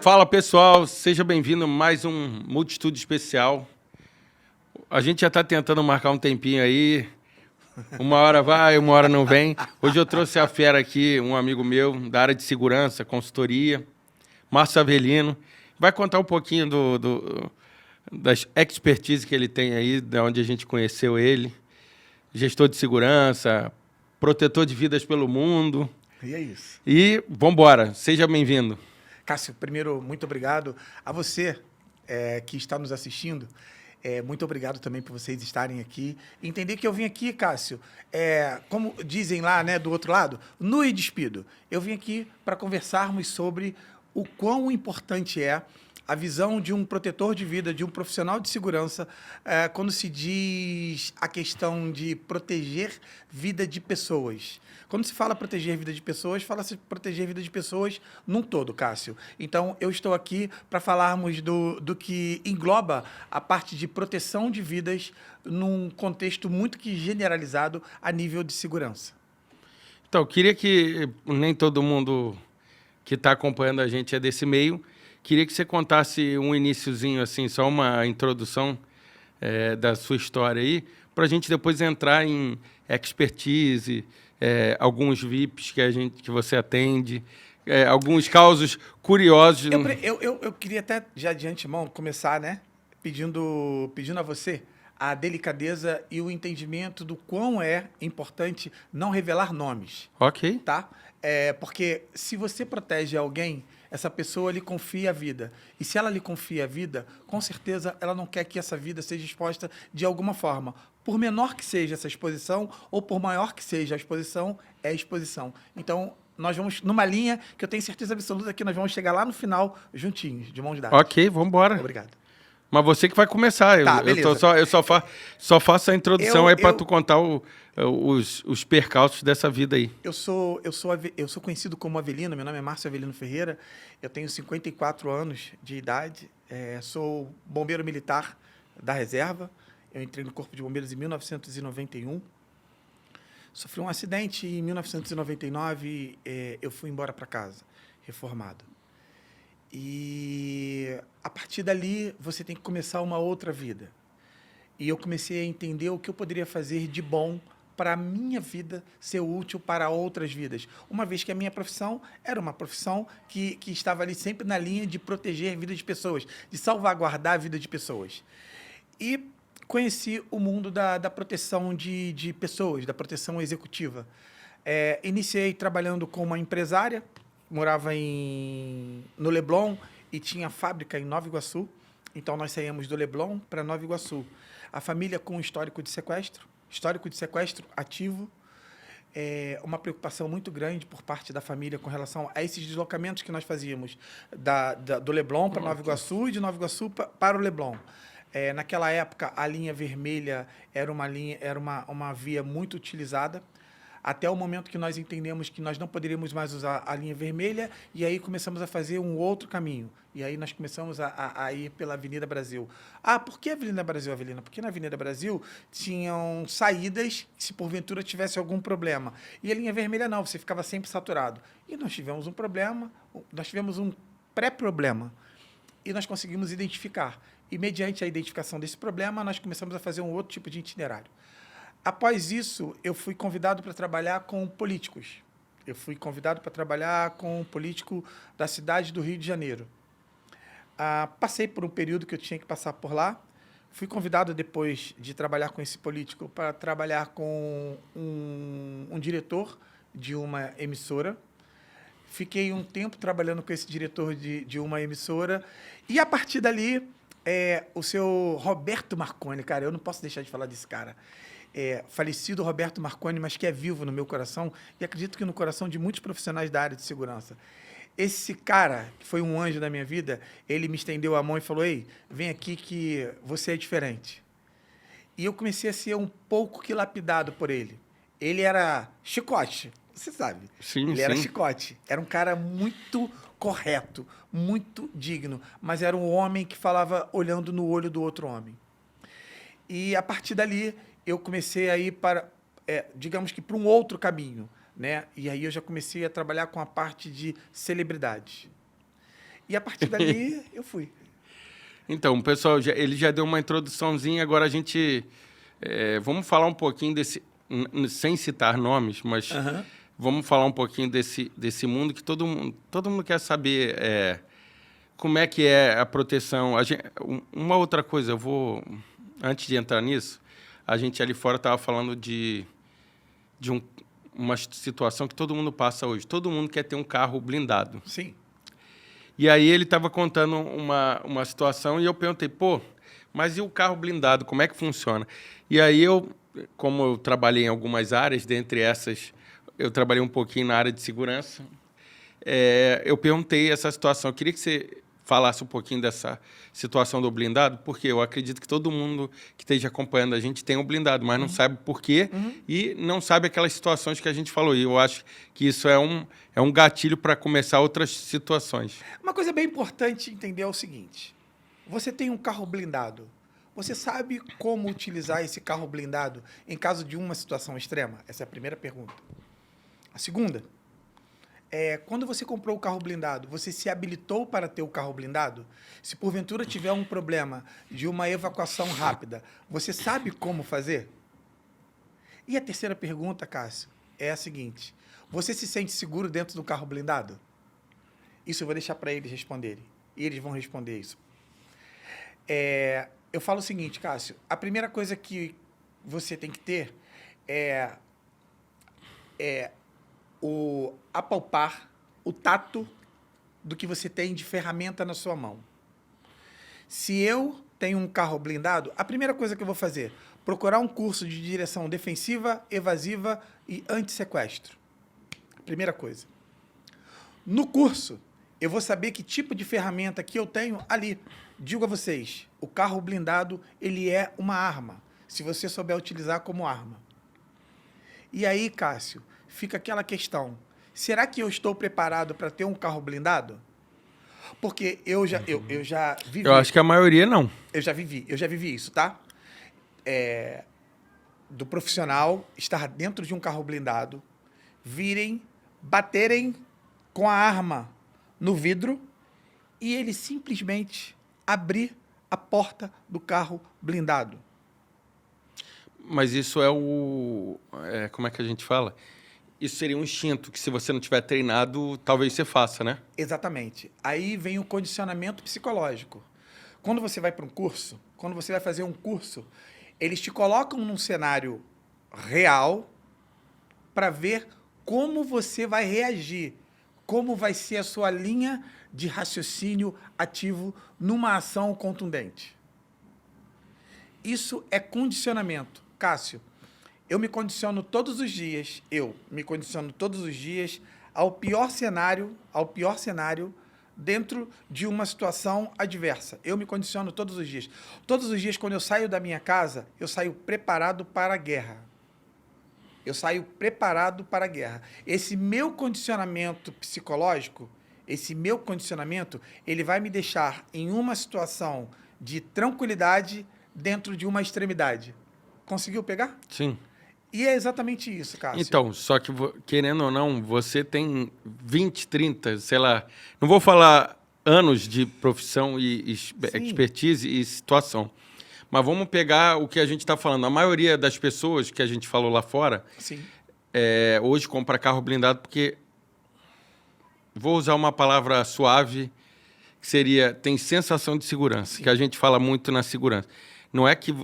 Fala pessoal, seja bem-vindo a mais um Multitude especial. A gente já está tentando marcar um tempinho aí, uma hora vai, uma hora não vem. Hoje eu trouxe a fera aqui, um amigo meu da área de segurança, consultoria, Márcio Avelino. Vai contar um pouquinho das expertise que ele tem aí, da onde a gente conheceu ele. Gestor de segurança, protetor de vidas pelo mundo. E é isso. E vambora, seja bem-vindo. Cássio, primeiro, muito obrigado a você que está nos assistindo. Muito obrigado também por vocês estarem aqui. Entender que eu vim aqui, Cássio, como dizem lá, né, do outro lado, nu e despido. Eu vim aqui para conversarmos sobre o quão importante é a visão de um protetor de vida, de um profissional de segurança, quando se diz a questão de proteger vida de pessoas. Quando se fala proteger vida de pessoas, fala-se proteger vida de pessoas num todo, Cássio. Então, eu estou aqui para falarmos do que engloba a parte de proteção de vidas num contexto muito que generalizado a nível de segurança. Então, eu queria que nem todo mundo que está acompanhando a gente é desse meio. Queria que você contasse um iniciozinho, assim, só uma introdução da sua história aí, para a gente depois entrar em expertise, alguns VIPs que você atende, alguns causos curiosos. Eu queria até, já de antemão, começar, né, pedindo a você a delicadeza e o entendimento do quão é importante não revelar nomes. Ok. Tá? Porque se você protege alguém, essa pessoa lhe confia a vida. E se ela lhe confia a vida, com certeza ela não quer que essa vida seja exposta de alguma forma. Por menor que seja essa exposição, ou por maior que seja a exposição, é exposição. Então, nós vamos numa linha que eu tenho certeza absoluta que nós vamos chegar lá no final juntinhos, de mãos dadas. Ok, vamos embora. Obrigado. Mas você que vai começar. Tá, beleza. Eu só faço a introdução aí para tu contar os percalços dessa vida aí. Eu sou conhecido como Avelino, meu nome é Márcio Avelino Ferreira, eu tenho 54 anos de idade, sou bombeiro militar da reserva, eu entrei no Corpo de Bombeiros em 1991, sofri um acidente em 1999, eu fui embora para casa, reformado. E a partir dali você tem que começar uma outra vida. E eu comecei a entender o que eu poderia fazer de bom para a minha vida ser útil para outras vidas. Uma vez que a minha profissão era uma profissão que estava ali sempre na linha de proteger a vida de pessoas, de salvaguardar a vida de pessoas. E conheci o mundo da proteção de pessoas, da proteção executiva. Iniciei trabalhando com uma empresária, morava no Leblon e tinha fábrica em Nova Iguaçu. Então, nós saímos do Leblon para Nova Iguaçu. A família com histórico de sequestro ativo, uma preocupação muito grande por parte da família com relação a esses deslocamentos que nós fazíamos do Leblon para Nova Iguaçu e de Nova Iguaçu para o Leblon. Naquela época, a linha vermelha era uma via muito utilizada, até o momento que nós entendemos que nós não poderíamos mais usar a linha vermelha, e aí começamos a fazer um outro caminho. E aí nós começamos a ir pela Avenida Brasil. Ah, por que Avenida Brasil, Avelina? Porque na Avenida Brasil tinham saídas se porventura tivesse algum problema. E a linha vermelha não, você ficava sempre saturado. E nós tivemos um problema, nós tivemos um pré-problema. E nós conseguimos identificar. E mediante a identificação desse problema, nós começamos a fazer um outro tipo de itinerário. Após isso, eu fui convidado para trabalhar com políticos. Eu fui convidado para trabalhar com um político da cidade do Rio de Janeiro. Passei por um período que eu tinha que passar por lá. Fui convidado, depois de trabalhar com esse político, para trabalhar com um diretor de uma emissora. Fiquei um tempo trabalhando com esse diretor de uma emissora. E, a partir dali, o seu Roberto Marconi, cara, eu não posso deixar de falar desse cara. Falecido Roberto Marconi, mas que é vivo no meu coração e acredito que no coração de muitos profissionais da área de segurança. Esse cara, que foi um anjo da minha vida, ele me estendeu a mão e falou: ei, vem aqui que você é diferente. E eu comecei a ser um pouco que lapidado por ele. Ele era chicote, você sabe. Sim, ele era chicote. Era um cara muito correto, muito digno, mas era um homem que falava olhando no olho do outro homem. E, a partir dali, eu comecei a ir para, digamos que para um outro caminho, né? E aí eu já comecei a trabalhar com a parte de celebridades. E a partir dali, eu fui. Então, pessoal, ele já deu uma introduçãozinha, agora a gente... vamos falar um pouquinho desse... Sem citar nomes, mas vamos falar um pouquinho desse mundo que todo mundo quer saber como é que é a proteção. Uma outra coisa, antes de entrar nisso, a gente ali fora estava falando de uma situação que todo mundo passa hoje. Todo mundo quer ter um carro blindado. Sim. E aí ele estava contando uma situação e eu perguntei, mas e o carro blindado, como é que funciona? E aí como eu trabalhei em algumas áreas, dentre essas, eu trabalhei um pouquinho na área de segurança, eu perguntei essa situação. Eu queria que você falasse um pouquinho dessa situação do blindado, porque eu acredito que todo mundo que esteja acompanhando a gente tem um blindado, mas não sabe por quê e não sabe aquelas situações que a gente falou. E eu acho que isso é um gatilho para começar outras situações. Uma coisa bem importante entender é o seguinte. Você tem um carro blindado. Você sabe como utilizar esse carro blindado em caso de uma situação extrema? Essa é a primeira pergunta. A segunda quando você comprou o carro blindado, você se habilitou para ter o carro blindado? Se porventura tiver um problema de uma evacuação rápida, você sabe como fazer? E a terceira pergunta, Cássio, é a seguinte. Você se sente seguro dentro do carro blindado? Isso eu vou deixar para eles responderem. E eles vão responder isso. Eu falo o seguinte, Cássio. A primeira coisa que você tem que ter apalpar o tato do que você tem de ferramenta na sua mão. Se eu tenho um carro blindado, a primeira coisa que eu vou fazer, procurar um curso de direção defensiva, evasiva e antissequestro. Primeira coisa. No curso, eu vou saber que tipo de ferramenta que eu tenho ali. Digo a vocês, o carro blindado, ele é uma arma, se você souber utilizar como arma. E aí, Cássio, fica aquela questão. Será que eu estou preparado para ter um carro blindado? Porque eu já vivi... Eu acho que a maioria não. Eu já vivi isso, tá? Do profissional estar dentro de um carro blindado, baterem com a arma no vidro e ele simplesmente abrir a porta do carro blindado. Mas isso como é que a gente fala? Isso seria um instinto que, se você não tiver treinado, talvez você faça, né? Exatamente. Aí vem o condicionamento psicológico. Quando você vai para um curso, quando você vai fazer um curso, eles te colocam num cenário real para ver como você vai reagir, como vai ser a sua linha de raciocínio ativo numa ação contundente. Isso é condicionamento. Cássio, eu me condiciono todos os dias ao pior cenário dentro de uma situação adversa. Eu me condiciono todos os dias. Todos os dias, quando eu saio da minha casa, eu saio preparado para a guerra. Esse meu condicionamento psicológico, ele vai me deixar em uma situação de tranquilidade dentro de uma extremidade. Conseguiu pegar? Sim. E é exatamente isso, Cássio. Então, só que, querendo ou não, você tem 20, 30, sei lá... Não vou falar anos de profissão e expertise e situação. Mas vamos pegar o que a gente está falando. A maioria das pessoas que a gente falou lá fora, Sim. Hoje compra carro blindado porque... Vou usar uma palavra suave, que seria... Tem sensação de segurança, Sim. que a gente fala muito na segurança.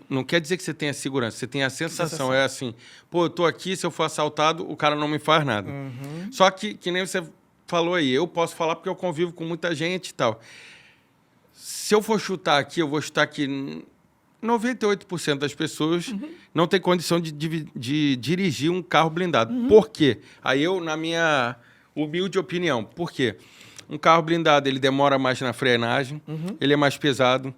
Não quer dizer que você tenha segurança, você tem a sensação. É assim, eu tô aqui, se eu for assaltado, o cara não me faz nada. Uhum. Só que nem você falou aí, eu posso falar porque eu convivo com muita gente e tal. Se eu for chutar aqui, eu vou chutar que 98% das pessoas não tem condição de dirigir um carro blindado. Por quê? Aí na minha humilde opinião, por quê? Um carro blindado, ele demora mais na frenagem, ele é mais pesado,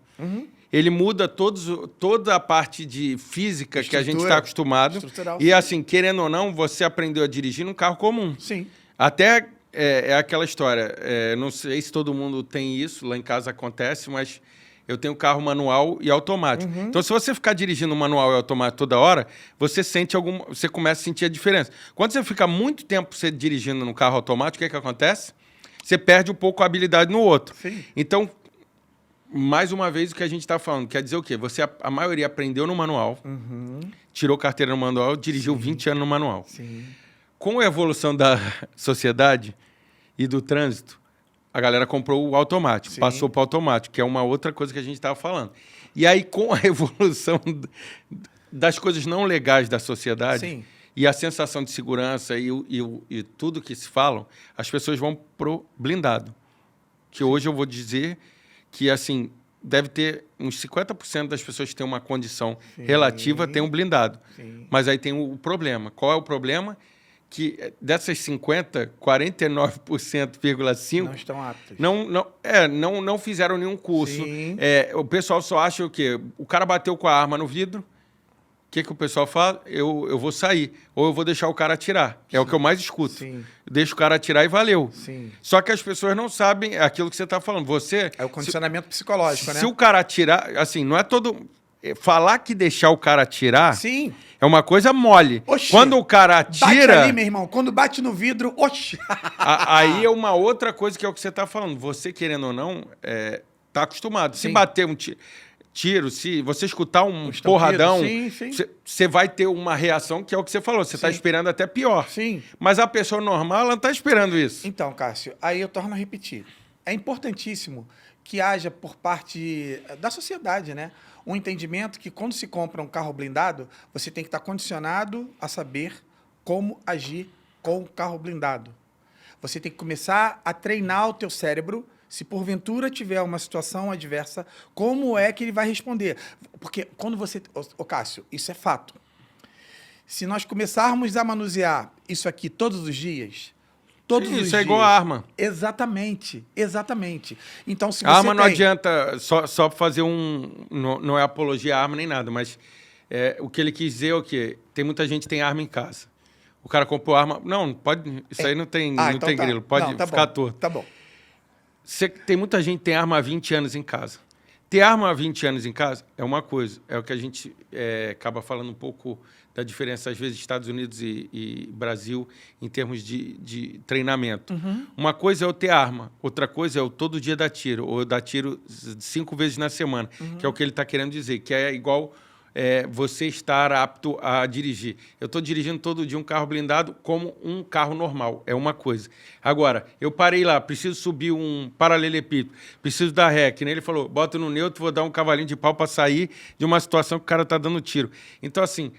ele muda toda a parte de física que a gente está acostumado. E assim, querendo ou não, você aprendeu a dirigir num carro comum. Sim. Até é aquela história, não sei se todo mundo tem isso, lá em casa acontece, mas eu tenho carro manual e automático. Então, se você ficar dirigindo manual e automático toda hora, você começa a sentir a diferença. Quando você fica muito tempo dirigindo no carro automático, o que acontece? você perde um pouco a habilidade no outro. Sim. Então, mais uma vez, o que a gente está falando, quer dizer o quê? A maioria aprendeu no manual, tirou carteira no manual, dirigiu 20 anos no manual. Sim. Com a evolução da sociedade e do trânsito, a galera comprou o automático, Sim. passou para o automático, que é uma outra coisa que a gente estava falando. E aí, com a evolução das coisas não legais da sociedade, Sim. e a sensação de segurança e tudo que se falam, as pessoas vão pro blindado. Que hoje eu vou dizer que, assim, deve ter uns 50% das pessoas que têm uma condição relativa tem um blindado. Sim. Mas aí tem o problema. Qual é o problema? Que dessas 50, 49,5% Não estão aptos. não fizeram nenhum curso. Sim. O pessoal só acha o quê? O cara bateu com a arma no vidro, o que o pessoal fala? Eu vou sair, ou eu vou deixar o cara atirar. É o que eu mais escuto. Sim. Deixa o cara atirar e valeu. Sim. Só que as pessoas não sabem aquilo que você está falando. Você... É o condicionamento psicológico, né? Se o cara atirar... Assim, não é todo... Falar que deixar o cara atirar... Sim. É uma coisa mole. Oxi. Quando o cara atira... Bate ali, meu irmão. Quando bate no vidro, oxi. Aí é uma outra coisa que é o que você está falando. Você, querendo ou não, tá acostumado. Se Sim. bater um tiro, se você escutar um estampido, porradão, sim, sim. você vai ter uma reação que é o que você falou. Você está Sim. esperando até pior. Sim. Mas a pessoa normal, ela não está esperando isso. Então, Cássio, aí eu torno a repetir. É importantíssimo que haja por parte da sociedade, né, um entendimento que quando se compra um carro blindado, você tem que estar condicionado a saber como agir com o carro blindado. Você tem que começar a treinar o teu cérebro, se porventura tiver uma situação adversa, como é que ele vai responder. Porque quando você... Ô, Cássio, isso é fato. Se nós começarmos a manusear isso aqui todos os dias... Todos Sim, os isso dias. é igual a arma. Exatamente, exatamente. Então, se você A arma não tem... adianta só fazer não é apologia à arma nem nada, mas o que ele quis dizer é o quê? Tem muita gente que tem arma em casa. O cara comprou arma... Não, pode... Isso aí não tem, não então tem tá. grilo. Pode Não, tá ficar bom, torto. Tá bom. Tem muita gente que tem arma há 20 anos em casa. Ter arma há 20 anos em casa é uma coisa. É o que a gente acaba falando um pouco da diferença, às vezes, Estados Unidos e Brasil em termos de treinamento. Uma coisa é eu ter arma, outra coisa é eu todo dia dar tiro, ou eu dar tiro 5 vezes na semana, que é o que ele está querendo dizer, que é igual... você estar apto a dirigir. Eu estou dirigindo todo dia um carro blindado como um carro normal, é uma coisa. Agora, eu parei lá, preciso subir um paralelepípedo, preciso dar ré, que nem ele falou, bota no neutro, vou dar um cavalinho de pau para sair de uma situação que o cara está dando tiro. Então, assim,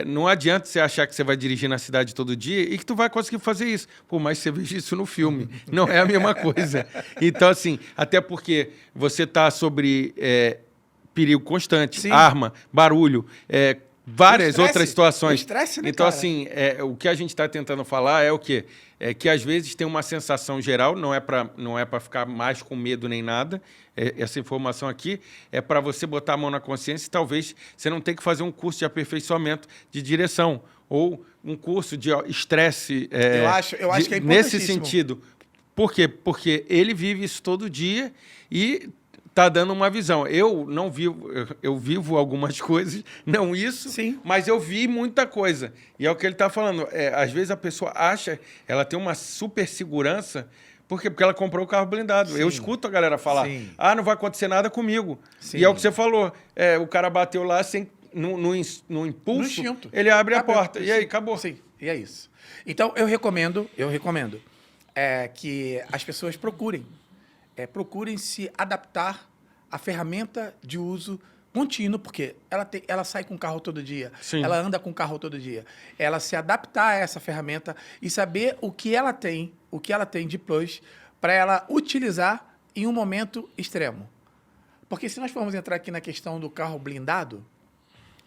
não adianta você achar que você vai dirigir na cidade todo dia e que tu vai conseguir fazer isso, por mais que você veja isso no filme. Não é a mesma coisa. Então, assim, até porque você está sobre... perigo constante, Sim. arma, barulho, várias Estresse. outras situações. Estresse, né, então, cara? assim, o que a gente está tentando falar é o quê? É que, às vezes, tem uma sensação geral, não é para ficar mais com medo nem nada, essa informação aqui é para você botar a mão na consciência e talvez você não tenha que fazer um curso de aperfeiçoamento de direção ou um curso de estresse Eu acho que é importantíssimo. nesse sentido. Por quê? Porque ele vive isso todo dia e está dando uma visão. Eu não vivo, eu vivo algumas coisas, não isso, Sim. mas eu vi muita coisa. E é o que ele está falando. Às vezes a pessoa acha, ela tem uma super segurança, porque ela comprou o carro blindado. Sim. Eu escuto a galera falar, Sim. não vai acontecer nada comigo. Sim. E é o que você falou, o cara bateu lá sem, no impulso, No instinto. ele abre a porta. E aí, acabou. Sim, e é isso. Então, eu recomendo que as pessoas procurem se adaptar à ferramenta de uso contínuo, porque ela sai com o carro todo dia, Sim. ela anda com o carro todo dia. Ela se adaptar a essa ferramenta e saber o que ela tem de plus para ela utilizar em um momento extremo. Porque se nós formos entrar aqui na questão do carro blindado,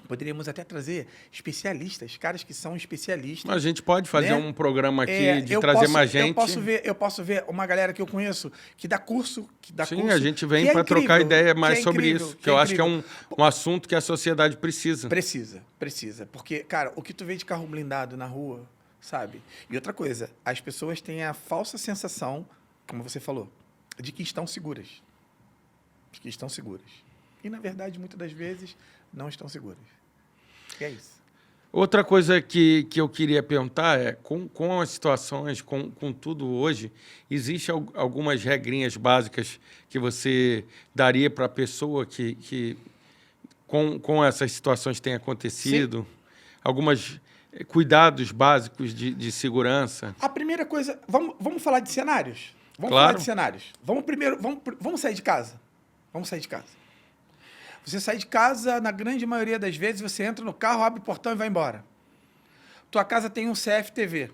poderíamos até trazer especialistas, caras que são especialistas. Mas a gente pode fazer né? um programa aqui de trazer mais gente. Eu posso ver uma galera que eu conheço que dá curso. Sim, a gente vem para trocar ideia mais sobre isso, que eu acho que é um assunto que a sociedade precisa. Precisa. Porque, cara, o que tu vê de carro blindado na rua, sabe? E outra coisa, as pessoas têm a falsa sensação, como você falou, de que estão seguras. E, na verdade, muitas das vezes, não estão seguras. E é isso. Outra coisa que eu queria perguntar é, com as situações, com tudo hoje, existem algumas regrinhas básicas que você daria para a pessoa que com essas situações têm acontecido? Sim. Alguns cuidados básicos de segurança? A primeira coisa... Vamos falar de cenários? Vamos claro. falar de cenários. Vamos sair de casa. Vamos sair de casa. Você sai de casa, na grande maioria das vezes, você entra no carro, abre o portão e vai embora. Tua casa tem um CFTV.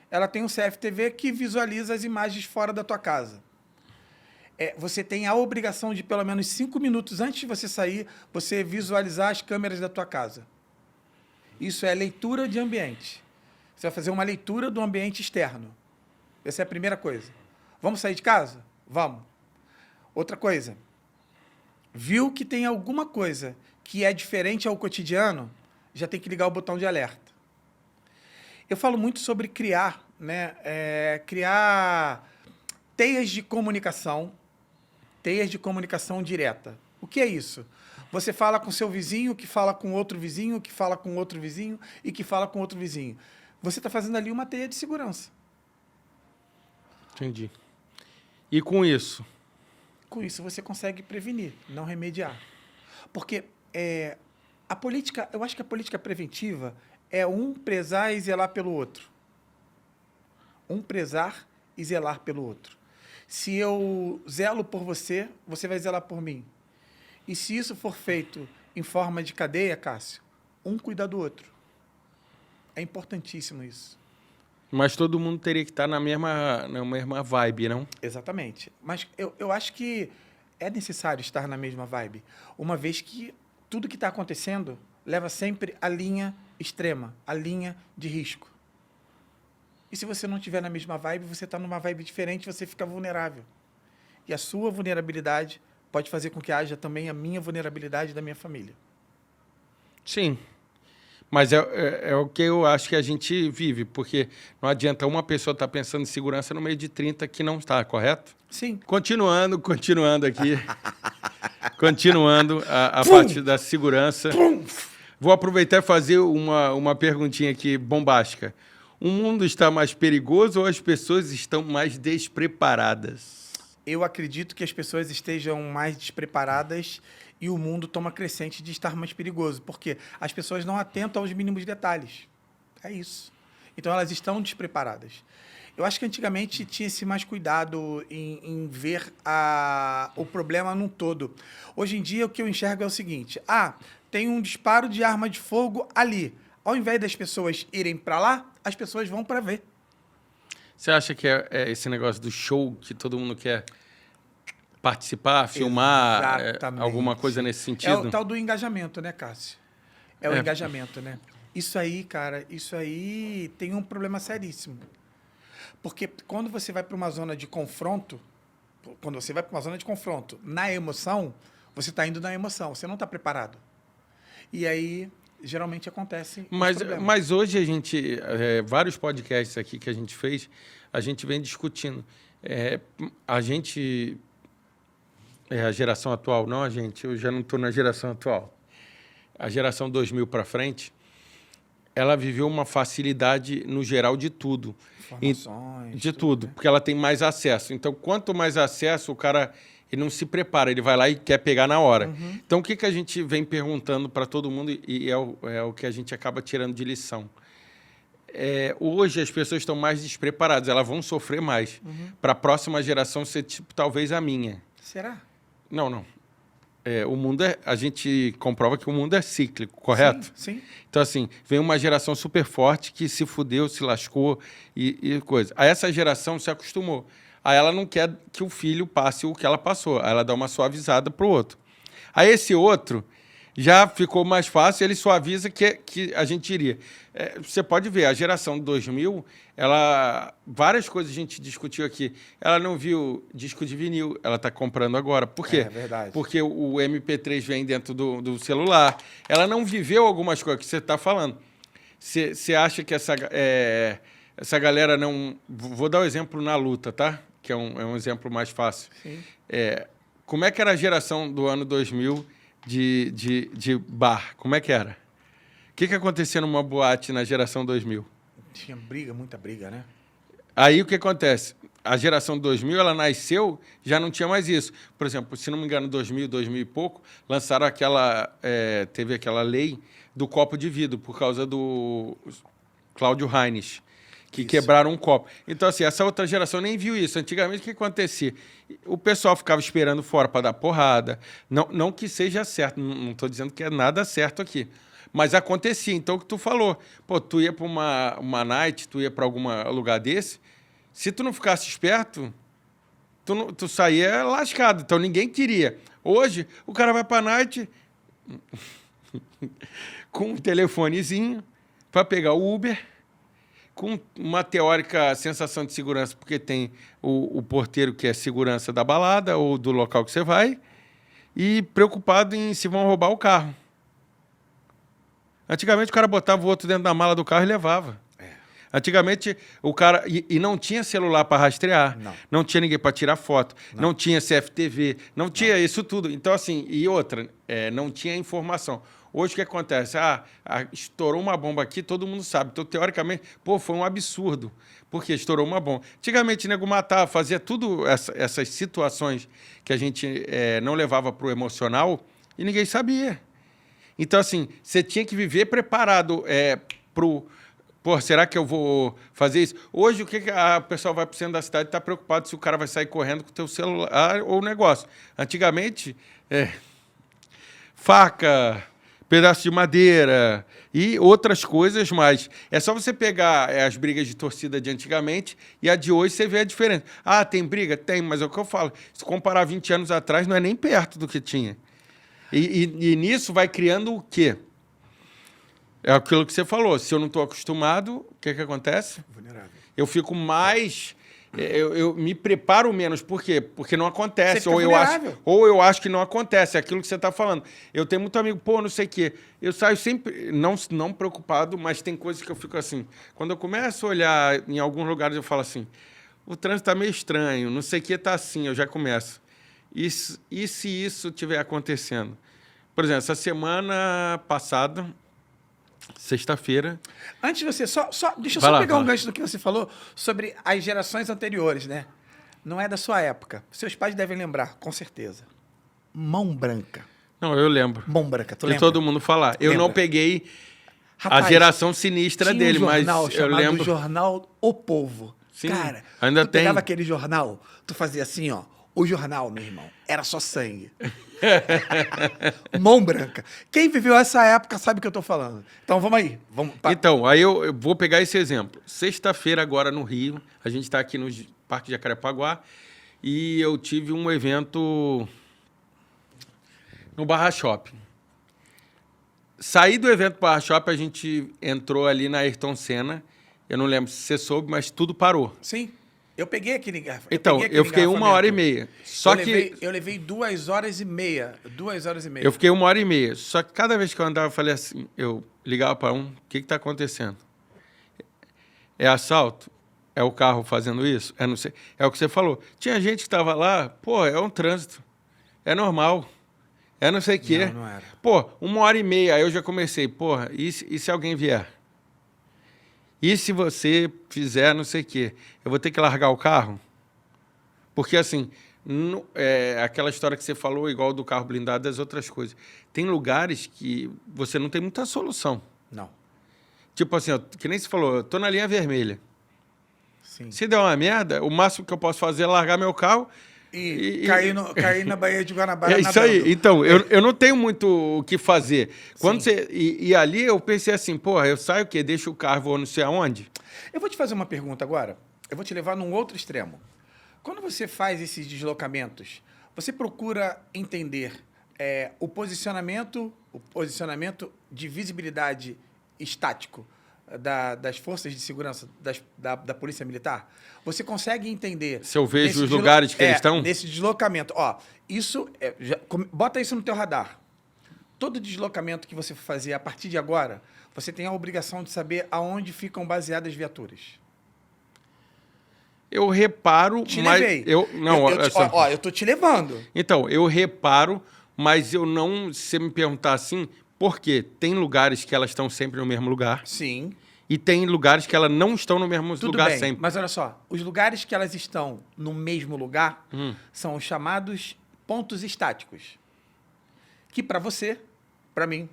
Ela tem um CFTV que visualiza as imagens fora da tua casa. Você tem a obrigação de, pelo menos 5 minutos antes de você sair, você visualizar as câmeras da tua casa. Isso é leitura de ambiente. Você vai fazer uma leitura do ambiente externo. Essa é a primeira coisa. Vamos sair de casa? Vamos. Outra coisa. Viu que tem alguma coisa que é diferente ao cotidiano, já tem que ligar o botão de alerta. Eu falo muito sobre criar teias de comunicação direta. O que é isso? Você fala com seu vizinho, que fala com outro vizinho, que fala com outro vizinho e que fala com outro vizinho. Você está fazendo ali uma teia de segurança. Entendi. E com isso? Com isso você consegue prevenir, não remediar. Porque a política, eu acho que a política preventiva é um prezar e zelar pelo outro. Um prezar e zelar pelo outro. Se eu zelo por você, você vai zelar por mim. E se isso for feito em forma de cadeia, Cássio, um cuida do outro. É importantíssimo isso. Mas todo mundo teria que estar na mesma vibe, não? Exatamente. Mas eu acho que é necessário estar na mesma vibe, uma vez que tudo que está acontecendo leva sempre à linha extrema, à linha de risco. E se você não estiver na mesma vibe, você está numa vibe diferente, você fica vulnerável. E a sua vulnerabilidade pode fazer com que haja também a minha vulnerabilidade da minha família. Sim. Mas é o que eu acho que a gente vive, porque não adianta uma pessoa estar pensando em segurança no meio de 30 que não está, correto? Sim. Continuando aqui. Continuando a parte da segurança. Vou aproveitar e fazer uma perguntinha aqui bombástica. O mundo está mais perigoso ou as pessoas estão mais despreparadas? Eu acredito que as pessoas estejam mais despreparadas e o mundo toma crescente de estar mais perigoso, porque as pessoas não atentam aos mínimos detalhes. É isso. Então, elas estão despreparadas. Eu acho que antigamente tinha-se mais cuidado em ver o problema num todo. Hoje em dia, o que eu enxergo é o seguinte. Tem um disparo de arma de fogo ali. Ao invés das pessoas irem para lá, as pessoas vão para ver. Você acha que é esse negócio do show que todo mundo quer participar, filmar, alguma coisa nesse sentido? É o tal do engajamento, né, Cássio? É o engajamento, né? Isso aí, cara, tem um problema seríssimo. Porque quando você vai para uma zona de confronto, na emoção, você está indo na emoção, você não está preparado. E aí, geralmente acontece. Mas hoje a gente, vários podcasts aqui que a gente fez, a gente vem discutindo. A geração atual, não a gente, eu já não estou na geração atual. A geração 2000 para frente, ela viveu uma facilidade no geral de tudo. Informações. De tudo, né? Porque ela tem mais acesso. Então, quanto mais acesso, o cara ele não se prepara, ele vai lá e quer pegar na hora. Uhum. Então, o que a gente vem perguntando para todo mundo e é o que a gente acaba tirando de lição. Hoje, as pessoas estão mais despreparadas, elas vão sofrer mais. Uhum. Para a próxima geração ser tipo, talvez a minha. Será? Não. O mundo a gente comprova que o mundo é cíclico, correto? Sim. Então, assim, vem uma geração super forte que se fudeu, se lascou e coisa. Aí essa geração se acostumou. Aí ela não quer que o filho passe o que ela passou. Aí ela dá uma suavizada para o outro. Aí esse outro já ficou mais fácil, ele suaviza que a gente iria. Você pode ver, a geração de 2000, várias coisas a gente discutiu aqui. Ela não viu disco de vinil, ela está comprando agora. Por quê? É verdade. Porque o MP3 vem dentro do celular. Ela não viveu algumas coisas que você está falando. Você acha que essa galera não... Vou dar um exemplo na luta, tá? Que é um exemplo mais fácil. Sim. Como é que era a geração do ano 2000 de bar? Como é que era? que acontecia numa boate na geração 2000? Tinha briga, muita briga, né? Aí o que acontece? A geração 2000, ela nasceu, já não tinha mais isso. Por exemplo, se não me engano, 2000, 2000 e pouco, lançaram teve aquela lei do copo de vidro, por causa do Cláudio Reines, que quebraram um copo. Então, assim, essa outra geração nem viu isso. Antigamente, o que acontecia? O pessoal ficava esperando fora para dar porrada. Não que seja certo, não estou dizendo que é nada certo aqui. Mas acontecia. Então, o que tu falou, pô, tu ia para uma night, tu ia para algum lugar desse, se tu não ficasse esperto, tu saía lascado. Então, ninguém queria. Hoje, o cara vai para a night com um telefonezinho para pegar o Uber, com uma teórica sensação de segurança, porque tem o porteiro que é segurança da balada ou do local que você vai, e preocupado em se vão roubar o carro. Antigamente, o cara botava o outro dentro da mala do carro e levava. Antigamente, o cara... E não tinha celular para rastrear. Não tinha ninguém para tirar foto. Não tinha CFTV. Não tinha isso tudo. Então, assim... E outra, não tinha informação. Hoje, o que acontece? Estourou uma bomba aqui, todo mundo sabe. Então, teoricamente, pô, foi um absurdo. Porque estourou uma bomba. Antigamente, o nego matava, fazia tudo essas situações que a gente não levava para o emocional e ninguém sabia. Então, assim, você tinha que viver preparado para o... Pô, será que eu vou fazer isso? Hoje, o que a pessoa vai para o centro da cidade e está preocupado se o cara vai sair correndo com o teu celular ou o negócio. Antigamente, faca, pedaço de madeira e outras coisas mais. É só você pegar as brigas de torcida de antigamente e a de hoje você vê a diferença. Ah, tem briga? Tem, mas é o que eu falo. Se comparar 20 anos atrás, não é nem perto do que tinha. E nisso vai criando o quê? É aquilo que você falou. Se eu não estou acostumado, o que acontece? Vulnerável. Eu fico mais... Eu me preparo menos. Por quê? Porque não acontece. Ou eu acho que não acontece. É aquilo que você está falando. Eu tenho muito amigo, pô, não sei o quê. Eu saio sempre, não preocupado, mas tem coisas que eu fico assim. Quando eu começo a olhar em alguns lugares, eu falo assim, o trânsito está meio estranho, não sei o que está assim, eu já começo. E se isso estiver acontecendo? Por exemplo, essa semana passada... Sexta-feira. Antes de você, deixa eu só pegar um gancho do que você falou sobre as gerações anteriores, né? Não é da sua época. Seus pais devem lembrar, com certeza. Mão Branca. Não, eu lembro. Mão Branca, tu lembra? De todo mundo falar. Eu não peguei a geração sinistra dele, mas eu lembro. O jornal O Povo. Sim, cara, ainda tu tem. pegava aquele jornal, tu fazia assim, ó. O jornal, meu irmão, era só sangue. Mão Branca. Quem viveu essa época sabe o que eu tô falando. Então, vamos aí. Então, aí eu vou pegar esse exemplo. Sexta-feira, agora no Rio, a gente está aqui no Parque de Jacarepaguá, e eu tive um evento no Barra Shopping. Saí do evento Barra Shopping, a gente entrou ali na Ayrton Senna. Eu não lembro se você soube, mas tudo parou. Sim. Eu peguei aquele garrafamento. Então, eu fiquei 1h30. Eu levei 2h30. 2h30. Eu fiquei 1h30. Só que cada vez que eu andava, eu falei assim, eu ligava para o que está acontecendo? É assalto? É o carro fazendo isso? Não sei. É o que você falou. Tinha gente que estava lá, pô, é um trânsito. É normal. É não sei o quê. Não era. Pô, 1h30. Aí eu já comecei, porra, e se alguém vier? E se você fizer não sei o quê? Eu vou ter que largar o carro? Porque, assim, aquela história que você falou, igual do carro blindado, das outras coisas. Tem lugares que você não tem muita solução. Não. Tipo assim, que nem você falou, eu tô na linha vermelha. Sim. Se der uma merda, o máximo que eu posso fazer é largar meu carro cair na Baía de Guanabara. É isso aí. Então, eu não tenho muito o que fazer. Quando e ali eu pensei assim, porra, eu saio o quê? Deixo o carro, vou não sei aonde? Eu vou te fazer uma pergunta agora. Eu vou te levar num outro extremo. Quando você faz esses deslocamentos, você procura entender o posicionamento de visibilidade estático das forças de segurança da Polícia Militar? Você consegue entender... Se eu vejo os lugares que eles estão? Nesse deslocamento. Ó, bota isso no teu radar. Todo deslocamento que você fazer a partir de agora, você tem a obrigação de saber aonde ficam baseadas as viaturas. Eu reparo, mas... Levei. Eu tô te levando. Então, eu reparo, mas eu não... Se você me perguntar assim, Porque tem lugares que elas estão sempre no mesmo lugar Sim. e tem lugares que elas não estão no mesmo Tudo lugar bem, sempre. mas olha só, os lugares que elas estão no mesmo lugar são os chamados pontos estáticos. Que para você, para mim,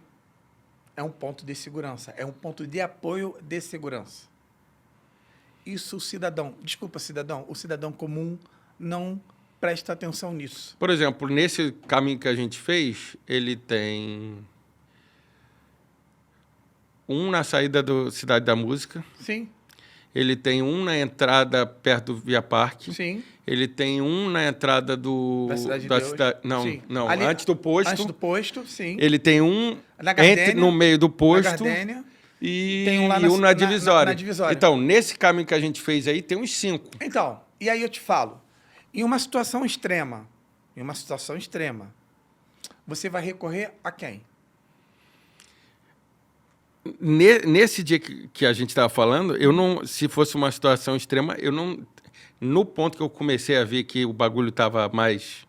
é um ponto de segurança, é um ponto de apoio de segurança. Isso o cidadão comum não presta atenção nisso. Por exemplo, nesse caminho que a gente fez, ele tem um na saída do Cidade da Música, Sim, ele tem um na entrada perto do Via Parque, sim. ele tem um na entrada Da Cidade de Deus. Não, Sim. não, Ali- antes do posto. Antes do posto, sim. Ele tem um Na Gardênia, no meio do Na posto Gardênia. e Tem um lá um na divisória. na divisória. Então, nesse caminho que a gente fez aí, tem uns 5. Então, e aí eu te falo, em uma situação extrema, você vai recorrer a quem? Nesse dia que a gente estava falando, eu não, se fosse uma situação extrema, eu não, no ponto que eu comecei a ver que o bagulho estava mais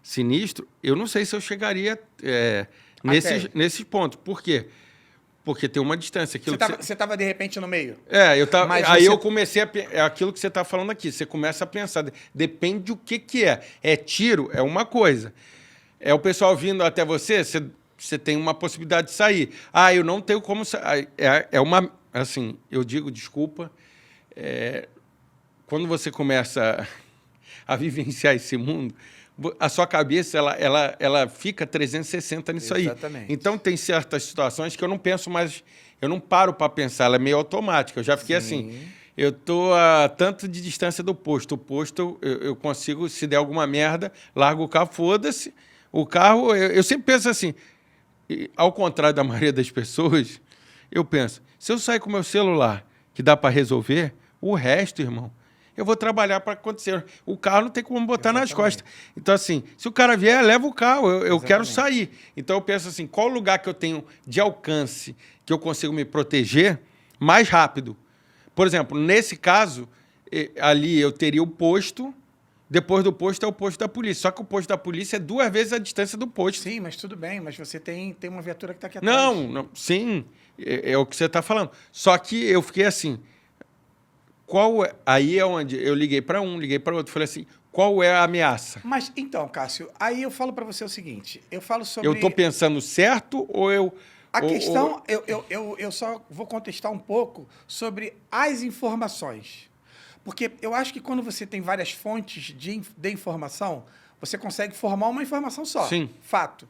sinistro, eu não sei se eu chegaria nesse ponto. Por quê? Porque tem uma distância. Aquilo Você estava, de repente, no meio? eu tava, Mas aí você- eu comecei é aquilo que você está falando aqui. Você começa a pensar, depende do que é. É tiro, é uma coisa. É o pessoal vindo até você tem uma possibilidade de sair. Ah, eu não tenho como sair. É uma, assim, eu digo, desculpa, quando você começa a vivenciar esse mundo, a sua cabeça ela fica 360 nisso Exatamente. aí. Então tem certas situações que eu não penso mais, eu não paro para pensar, ela é meio automática. Eu já fiquei assim, eu estou a tanto de distância do posto. O posto eu consigo, se der alguma merda, largo o carro, foda-se. O carro, eu sempre penso assim, ao contrário da maioria das pessoas, eu penso, se eu sair com o meu celular, que dá para resolver, o resto, irmão, eu vou trabalhar para acontecer. O carro não tem como botar nas costas. Então, assim, se o cara vier, leva o carro, eu quero sair. Então, eu penso assim, qual lugar que eu tenho de alcance que eu consigo me proteger mais rápido? Por exemplo, nesse caso, ali eu teria o posto, depois do posto é o posto da polícia. Só que o posto da polícia é 2 vezes a distância do posto. Sim, mas tudo bem, mas você tem uma viatura que está aqui atrás. Não, sim, é o que você está falando. Só que eu fiquei assim, aí é onde eu liguei para um, liguei para outro, falei assim, qual é a ameaça? Mas, então, Cássio, aí eu falo para você o seguinte, eu falo sobre... Eu estou pensando certo ou eu... A questão, eu só vou contestar um pouco sobre as informações. Porque eu acho que quando você tem várias fontes de informação, você consegue formar uma informação só. Sim. Fato.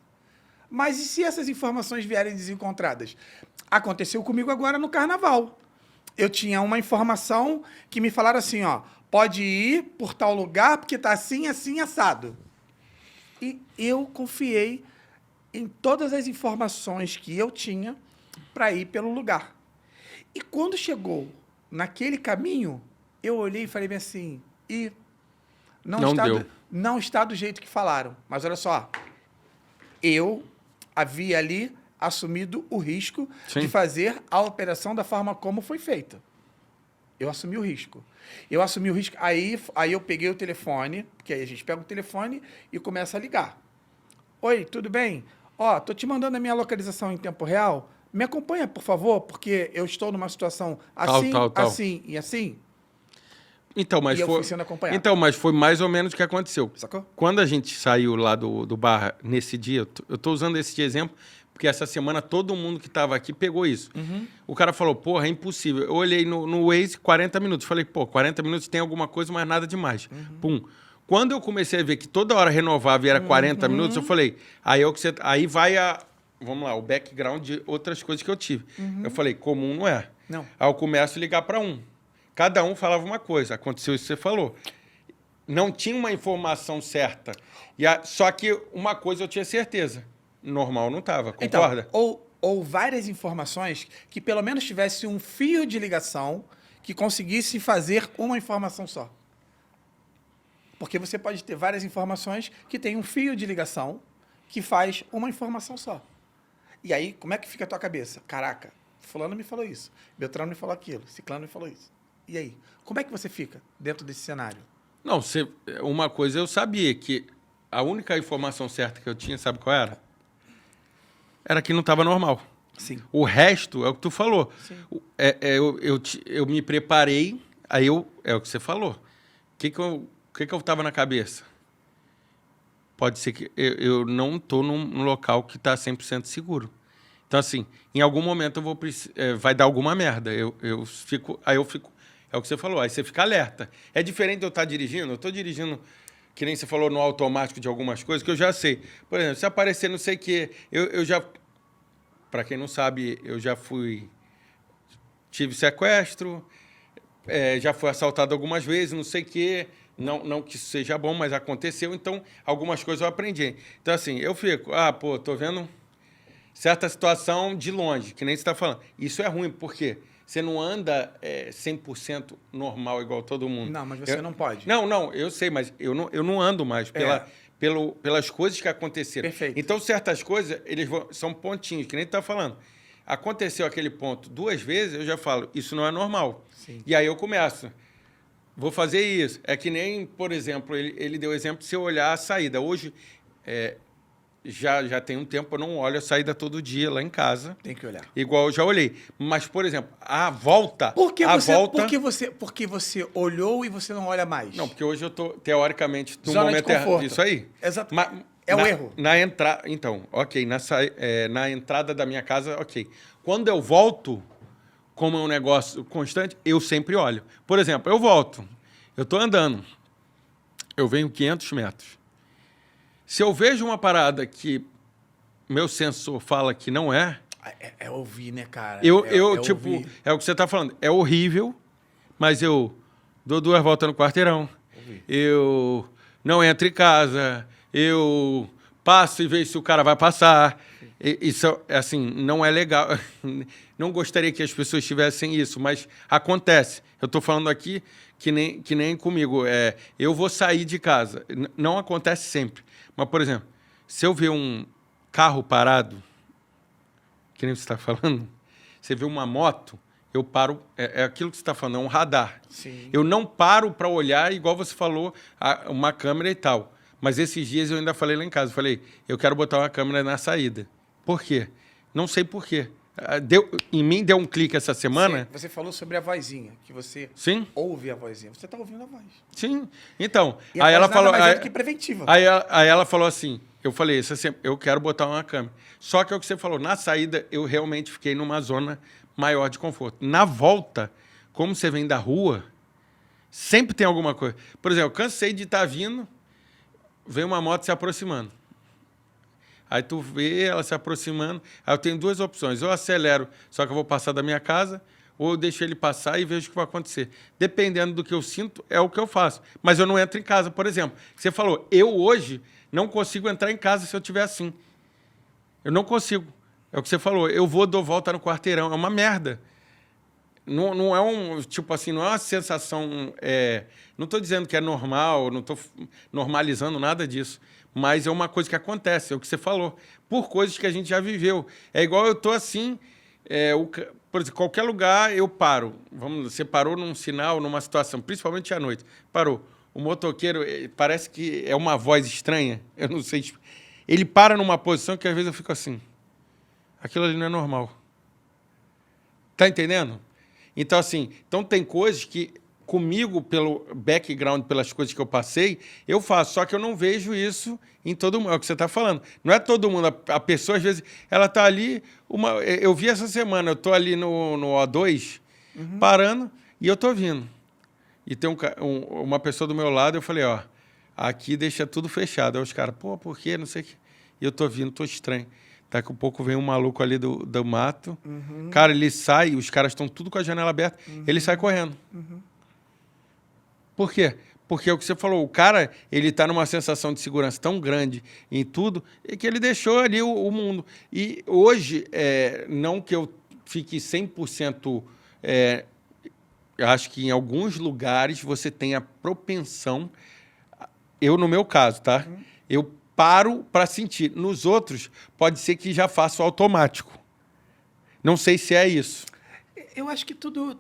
Mas e se essas informações vierem desencontradas? Aconteceu comigo agora no Carnaval. Eu tinha uma informação que me falaram assim, ó, pode ir por tal lugar porque tá assim, assim, assado. E eu confiei em todas as informações que eu tinha para ir pelo lugar. E quando chegou naquele caminho, eu olhei e falei bem assim, não está do jeito que falaram. Mas olha só, eu havia ali assumido o risco de fazer a operação da forma como foi feita. Eu assumi o risco. Aí eu peguei o telefone, porque aí a gente pega o telefone e começa a ligar. Oi, tudo bem? Ó, tô te mandando a minha localização em tempo real. Me acompanha, por favor, porque eu estou numa situação assim, Tal. assim e assim. Então, mas E eu fui sendo acompanhado. Então, mas foi mais ou menos o que aconteceu. Sacou? Quando a gente saiu lá do bar nesse dia, eu estou usando esse de exemplo, porque essa semana todo mundo que estava aqui pegou isso. O cara falou, porra, é impossível. Eu olhei no Waze, 40 minutos. Falei, pô, 40 minutos tem alguma coisa, mas nada demais. Pum. Quando eu comecei a ver que toda hora renovava e era 40 minutos, eu falei, aí vai vamos lá, o background de outras coisas que eu tive. Eu falei, comum não é. Não. Aí eu começo a ligar para um. Cada um falava uma coisa. Aconteceu isso que você falou. Não tinha uma informação certa. Só que uma coisa eu tinha certeza. Normal não estava, concorda? Então, ou várias informações que pelo menos tivesse um fio de ligação que conseguisse fazer uma informação só. Porque você pode ter várias informações que tem um fio de ligação que faz uma informação só. E aí, como é que fica a tua cabeça? Caraca, fulano me falou isso, Beltrano me falou aquilo, Ciclano me falou isso. E aí, como é que você fica dentro desse cenário? Não, uma coisa eu sabia, que a única informação certa que eu tinha, sabe qual era? era que não estava normal. Sim. O resto é o que tu falou. Sim. Eu me preparei, aí é o que você falou. O que eu estava na cabeça? Pode ser que eu não estou num local que está 100% seguro. Então, assim, em algum momento eu vou vai dar alguma merda. Eu fico. É o que você falou, aí você fica alerta. É diferente de eu estar dirigindo, eu estou dirigindo, que nem você falou, no automático de algumas coisas, que eu já sei. Por exemplo, se aparecer não sei o quê, eu já. Para quem não sabe, eu já tive sequestro, já fui assaltado algumas vezes, não sei o quê. Não que isso seja bom, mas aconteceu, então algumas coisas eu aprendi. Então, assim, eu fico, tô vendo certa situação de longe, que nem você está falando. Isso é ruim, por quê? Você não anda 100% normal igual todo mundo. Não, mas você não pode. Não, eu sei, mas eu não ando mais pelas coisas que aconteceram. Perfeito. Então, certas coisas, são pontinhos, que nem tu está falando. Aconteceu aquele ponto 2 vezes, eu já falo, isso não é normal. Sim. E aí eu começo, vou fazer isso. É que nem, por exemplo, ele deu o exemplo de você olhar a saída. Hoje, já tem um tempo, eu não olho a saída todo dia lá em casa. Tem que olhar. Igual eu já olhei. Mas, por exemplo, a volta... Por que você olhou e você não olha mais? Não, porque hoje eu estou, teoricamente, no Zona momento de conforto. isso aí. Exato. É o erro. Na entrada... Então, ok. Na entrada da minha casa, ok. Quando eu volto, como é um negócio constante, eu sempre olho. Por exemplo, eu volto. Eu estou andando. Eu venho 500 metros. Se eu vejo uma parada que meu sensor fala que não é... É ouvir, né, cara? Tipo, ouvir. é o que você está falando. É horrível, mas eu dou 2 voltas no quarteirão. Ouvir. Eu não entro em casa. Eu passo e vejo se o cara vai passar. Isso, assim, não é legal. Não gostaria que as pessoas tivessem isso, mas acontece. Eu estou falando aqui que nem comigo. Eu vou sair de casa. Não acontece sempre. Mas, por exemplo, se eu ver um carro parado, que nem você está falando, você vê uma moto, eu paro, é aquilo que você está falando, é um radar. Sim. Eu não paro para olhar, igual você falou, uma câmera e tal. Mas esses dias eu ainda falei lá em casa, falei, eu quero botar uma câmera na saída. Por quê? Não sei por quê. Em mim deu um clique essa semana. Você falou sobre a vozinha, que você Sim. ouve a vozinha. Você está ouvindo a voz. Sim. Então, E aí a ela voz nada falou... mais é do que preventiva. Aí ela falou assim, eu falei, eu quero botar uma câmera. Só que é o que você falou, na saída eu realmente fiquei numa zona maior de conforto. Na volta, como você vem da rua, sempre tem alguma coisa. Por exemplo, eu cansei de estar vindo, vem uma moto se aproximando. Aí tu vê ela se aproximando, aí eu tenho 2 opções, ou eu acelero, só que eu vou passar da minha casa, ou eu deixo ele passar e vejo o que vai acontecer. Dependendo do que eu sinto, é o que eu faço. Mas eu não entro em casa, por exemplo. Você falou, eu hoje não consigo entrar em casa se eu estiver assim. Eu não consigo. É o que você falou, eu dou volta no quarteirão, é uma merda. Não é um, tipo assim, não é uma sensação... não estou dizendo que é normal, não estou normalizando nada disso, mas é uma coisa que acontece, é o que você falou, por coisas que a gente já viveu. É igual eu estou assim, por exemplo, qualquer lugar eu paro. Você parou num sinal, numa situação, principalmente à noite, parou. O motoqueiro, parece que é uma voz estranha, eu não sei. Ele para numa posição que às vezes eu fico assim, aquilo ali não é normal. Tá entendendo? Então, assim, tem coisas que, comigo, pelo background, pelas coisas que eu passei, eu faço. Só que eu não vejo isso em todo mundo. É o que você está falando. Não é todo mundo. A pessoa, às vezes, ela está ali... Eu vi essa semana, eu estou ali no O2, parando, e eu estou vindo. E tem uma pessoa do meu lado, eu falei, ó, aqui deixa tudo fechado. Aí os caras, por quê? Não sei o quê. E eu estou vindo, estou estranho. Daqui a pouco vem um maluco ali do mato. Cara, ele sai, os caras estão tudo com a janela aberta, ele sai correndo. Por quê? Porque é o que você falou, o cara, ele está numa sensação de segurança tão grande em tudo, que ele deixou ali o mundo. E hoje, não que eu fique 100%... eu acho que em alguns lugares você tem a propensão... Eu, no meu caso, tá? Eu paro para sentir. Nos outros, pode ser que já faça o automático. Não sei se é isso. Eu acho que tudo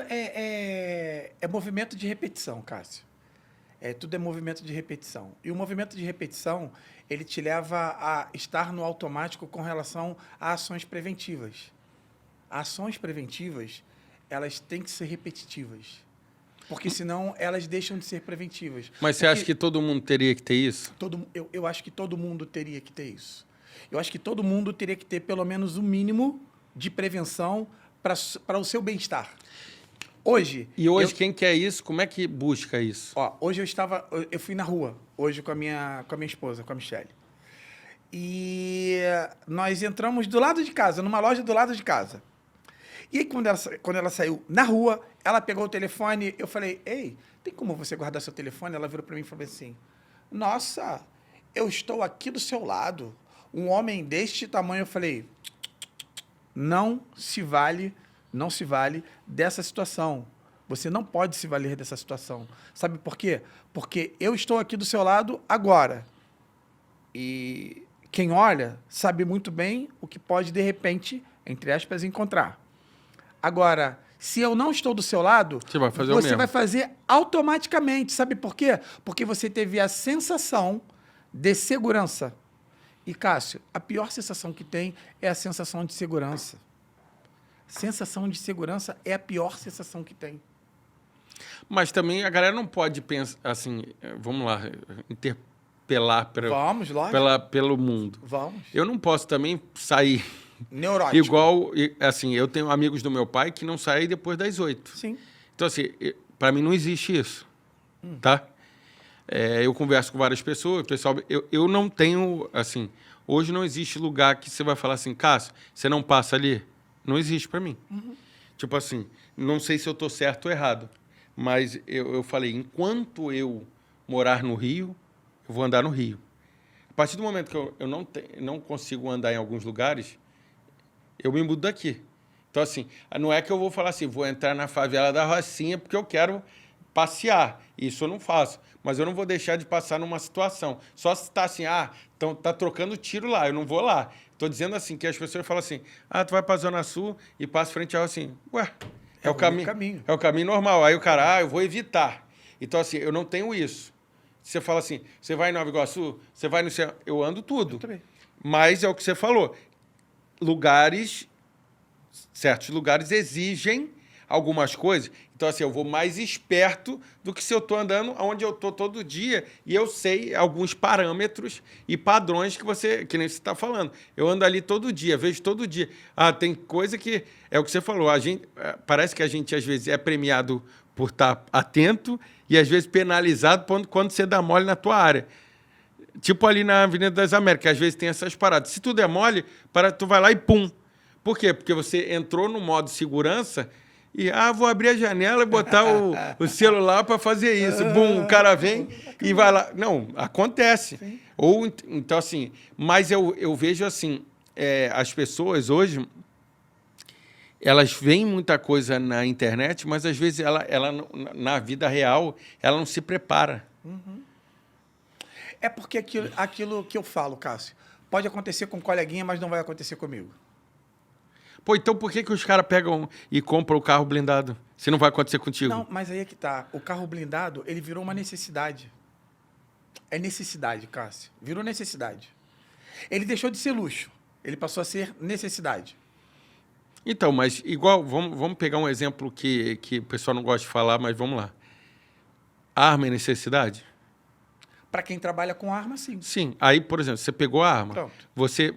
é movimento de repetição, Cássio. Tudo é movimento de repetição. E o movimento de repetição, ele te leva a estar no automático com relação a ações preventivas. Ações preventivas, elas têm que ser repetitivas. Porque senão elas deixam de ser preventivas. Mas você acha que todo mundo teria que ter isso? Eu acho que todo mundo teria que ter isso. Eu acho que todo mundo teria que ter pelo menos o mínimo de prevenção para o seu bem-estar. Hoje... E hoje quem quer isso, como é que busca isso? Hoje eu fui na rua, hoje com a minha esposa, com a Michelle. E nós entramos do lado de casa, numa loja do lado de casa. E aí, quando ela saiu na rua, ela pegou o telefone, eu falei, ei, tem como você guardar seu telefone? Ela virou para mim e falou assim, nossa, eu estou aqui do seu lado, um homem deste tamanho. Eu falei, não se vale dessa situação. Você não pode se valer dessa situação. Sabe por quê? Porque eu estou aqui do seu lado agora. E quem olha sabe muito bem o que pode, de repente, entre aspas, encontrar. Agora, se eu não estou do seu lado, você vai fazer automaticamente. Sabe por quê? Porque você teve a sensação de segurança. E, Cássio, a pior sensação que tem é a sensação de segurança. Sensação de segurança é a pior sensação que tem. Mas também a galera não pode pensar assim, vamos lá, interpelar pelo mundo. Vamos. Eu não posso também sair neurótico. Igual, assim, eu tenho amigos do meu pai que não saem depois das 8. Sim. Então, assim, para mim não existe isso, tá? Eu converso com várias pessoas, pessoal, eu não tenho, assim, hoje não existe lugar que você vai falar assim, Cássio, você não passa ali? Não existe para mim. Tipo assim, não sei se eu estou certo ou errado, mas eu falei, enquanto eu morar no Rio, eu vou andar no Rio. A partir do momento que eu não consigo andar em alguns lugares, eu me mudo daqui. Então, assim, não é que eu vou falar assim, vou entrar na favela da Rocinha porque eu quero passear. Isso eu não faço. Mas eu não vou deixar de passar numa situação. Só se está assim, então tá trocando tiro lá, eu não vou lá. Estou dizendo assim, que as pessoas falam assim, tu vai para a Zona Sul e passa frente ao assim, é o caminho. É o caminho normal. Aí o cara, eu vou evitar. Então, assim, eu não tenho isso. Você fala assim, você vai em Nova Iguaçu, você vai no céu, eu ando tudo. Eu também. Mas é o que você falou. Certos lugares exigem algumas coisas. Então, assim, eu vou mais esperto do que se eu estou andando onde eu estou todo dia e eu sei alguns parâmetros e padrões que nem você está falando. Eu ando ali todo dia, vejo todo dia. Tem coisa que... É o que você falou. Parece que a gente, às vezes, é premiado por estar atento e, às vezes, penalizado quando você dá mole na tua área. Tipo ali na Avenida das Américas, às vezes tem essas paradas. Se tudo é mole, tu vai lá e pum. Por quê? Porque você entrou no modo segurança e, vou abrir a janela e botar o celular para fazer isso. Bum, o cara vem e vai lá. Não, acontece. Sim. Então, assim, mas eu vejo assim, as pessoas hoje, elas veem muita coisa na internet, mas às vezes ela na vida real, ela não se prepara. É porque aquilo que eu falo, Cássio, pode acontecer com um coleguinha, mas não vai acontecer comigo. Pô, então por que os caras pegam e compram o carro blindado? Se não vai acontecer contigo? Não, mas aí é que tá. O carro blindado, ele virou uma necessidade. É necessidade, Cássio. Virou necessidade. Ele deixou de ser luxo. Ele passou a ser necessidade. Então, mas igual, vamos pegar um exemplo que o pessoal não gosta de falar, mas vamos lá. Arma é necessidade? Para quem trabalha com arma, sim. Sim. Aí, por exemplo, você pegou a arma. Pronto.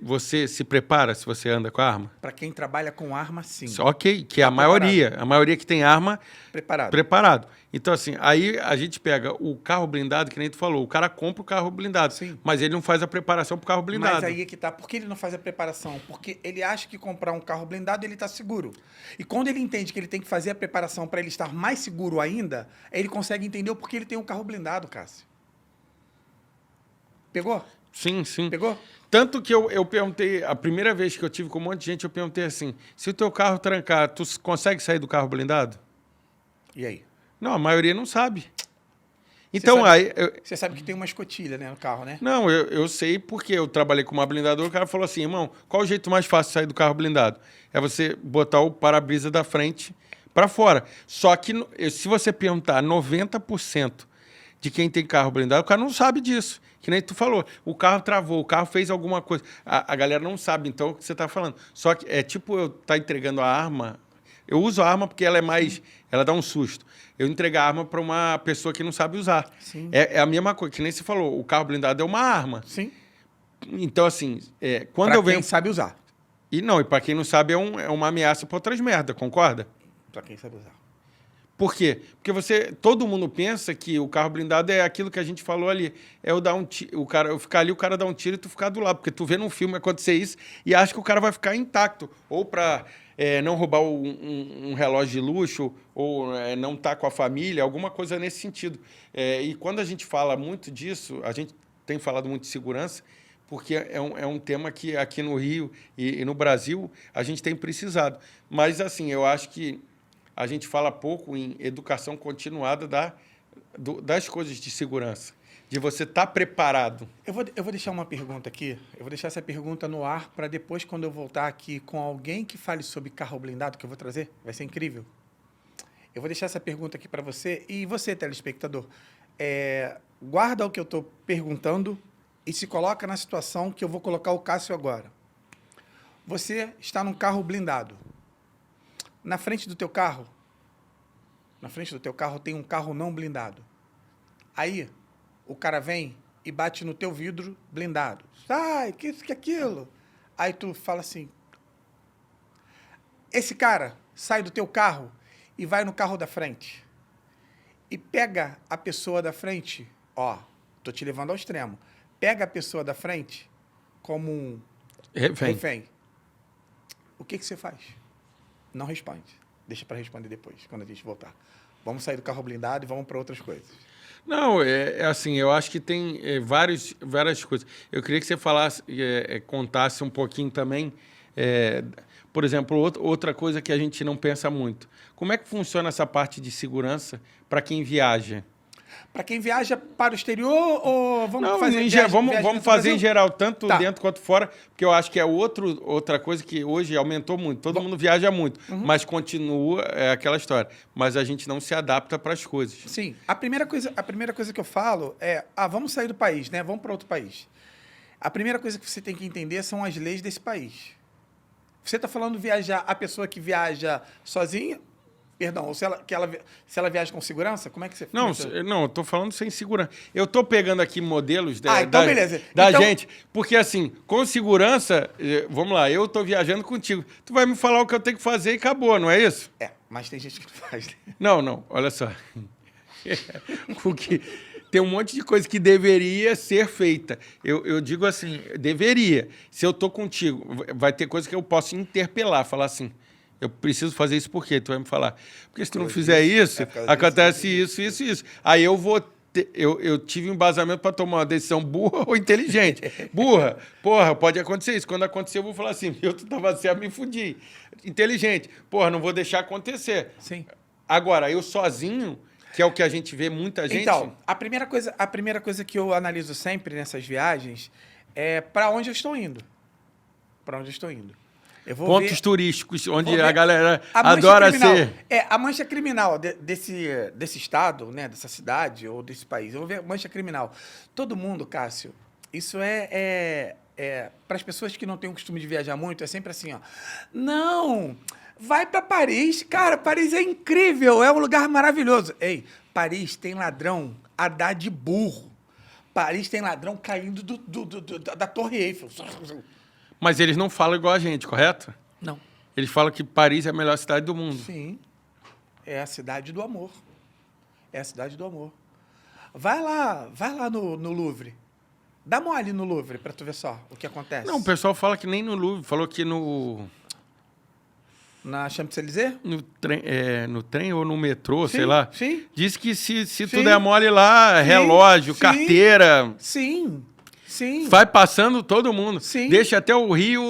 Você se prepara se você anda com a arma? Para quem trabalha com arma, sim. Ok, que é a maioria. A maioria que tem arma... Preparado. Então, assim, aí a gente pega o carro blindado, que nem tu falou. O cara compra o carro blindado. Sim. Mas ele não faz a preparação pro carro blindado. Mas aí é que tá. Por que ele não faz a preparação? Porque ele acha que comprar um carro blindado, ele está seguro. E quando ele entende que ele tem que fazer a preparação para ele estar mais seguro ainda, ele consegue entender o porquê ele tem um carro blindado, Cássio. Pegou? Sim. Pegou? Tanto que eu perguntei, a primeira vez que eu tive com um monte de gente, eu perguntei assim, se o teu carro trancar, tu consegue sair do carro blindado? E aí? Não, a maioria não sabe. Então, aí... Você sabe que tem uma escotilha, né, no carro, né? Não, eu sei porque eu trabalhei com uma blindadora, o cara falou assim, irmão, qual o jeito mais fácil de sair do carro blindado? É você botar o para-brisa da frente para fora. Só que se você perguntar 90% de quem tem carro blindado, o cara não sabe disso. Que nem tu falou, o carro travou, o carro fez alguma coisa. A galera não sabe, então, o que você está falando. Só que é tipo eu estar entregando a arma. Eu uso a arma porque ela é mais... Ela dá um susto. Eu entregar a arma para uma pessoa que não sabe usar. Sim. É a mesma coisa, que nem você falou, o carro blindado é uma arma. Sim. Então, assim, quando Pra eu venho... quem sabe usar. E para quem não sabe, é uma ameaça para outras merdas, concorda? Pra quem sabe usar. Por quê? Porque todo mundo pensa que o carro blindado é aquilo que a gente falou ali. É eu dar um tiro, eu ficar ali, o cara dar um tiro e tu ficar do lado. Porque tu vê num filme acontecer isso e acha que o cara vai ficar intacto. Ou para não roubar um relógio de luxo, ou não estar com a família, alguma coisa nesse sentido. E quando a gente fala muito disso, a gente tem falado muito de segurança, porque é um tema que aqui no Rio e no Brasil a gente tem precisado. Mas, assim, eu acho que a gente fala pouco em educação continuada das coisas de segurança, de você estar preparado. Eu vou deixar uma pergunta aqui, eu vou deixar essa pergunta no ar para depois, quando eu voltar aqui com alguém que fale sobre carro blindado, que eu vou trazer, vai ser incrível. Eu vou deixar essa pergunta aqui para você, e você, telespectador, guarda o que eu estou perguntando e se coloca na situação que eu vou colocar o Cássio agora. Você está num carro blindado. Na frente do teu carro tem um carro não blindado. Aí, o cara vem e bate no teu vidro blindado. Sai, que isso, que aquilo. Aí tu fala assim, esse cara sai do teu carro e vai no carro da frente. E pega a pessoa da frente, tô te levando ao extremo. Pega a pessoa da frente como um refém. O que você faz? Não responde. Deixa para responder depois, quando a gente voltar. Vamos sair do carro blindado e vamos para outras coisas. Não, assim, eu acho que tem várias coisas. Eu queria que você falasse, contasse um pouquinho também, por exemplo, outra coisa que a gente não pensa muito. Como é que funciona essa parte de segurança para quem viaja? Para quem viaja para o exterior ou vamos fazer vamos fazer em geral, tanto Tá. dentro quanto fora, porque eu acho que é outra coisa que hoje aumentou muito. Todo mundo viaja muito, mas continua aquela história. Mas a gente não se adapta para as coisas. Sim. A primeira coisa que eu falo é, vamos sair do país, né? Vamos para outro país. A primeira coisa que você tem que entender são as leis desse país. Você está falando viajar, a pessoa que viaja sozinha? Perdão, ou se ela viaja com segurança, como é que você... Não, eu estou falando sem segurança. Eu estou pegando aqui modelos beleza. Da gente, porque assim, com segurança, vamos lá, eu estou viajando contigo. Tu vai me falar o que eu tenho que fazer e acabou, não é isso? Mas tem gente que não faz. Não, olha só. Porque tem um monte de coisa que deveria ser feita. Eu digo assim, deveria. Se eu estou contigo, vai ter coisa que eu posso interpelar, falar assim... Eu preciso fazer isso por quê? Tu vai me falar. Porque se tu não fizer isso, acontece isso. Aí eu vou ter, eu tive um embasamento para tomar uma decisão burra ou inteligente. Burra, porra, pode acontecer isso. Quando acontecer, eu vou falar assim, tu estava certo, me fudi. Inteligente, porra, não vou deixar acontecer. Sim. Agora, eu sozinho, que é o que a gente vê muita gente... Então, a primeira coisa que eu analiso sempre nessas viagens é para onde eu estou indo. Para onde eu estou indo. Pontos turísticos, onde a galera adora ser... A mancha criminal desse estado, né, dessa cidade ou desse país. Eu vou ver a mancha criminal. Todo mundo, Cássio, isso para as pessoas que não têm o costume de viajar muito, é sempre assim, não, vai para Paris. Cara, Paris é incrível, é um lugar maravilhoso. Ei, Paris tem ladrão a dar de burro. Paris tem ladrão caindo da Torre Eiffel. Mas eles não falam igual a gente, correto? Não. Eles falam que Paris é a melhor cidade do mundo. Sim. É a cidade do amor. É a cidade do amor. Vai lá no Louvre. Dá mole no Louvre para tu ver só o que acontece. Não, o pessoal fala que nem no Louvre. Falou que na Champs-Élysées? No trem ou no metrô, sim, sei lá. Sim. Diz que se tu der mole lá, sim, relógio, sim, carteira... Sim. Sim. Vai passando todo mundo. Sim. Deixa até o Rio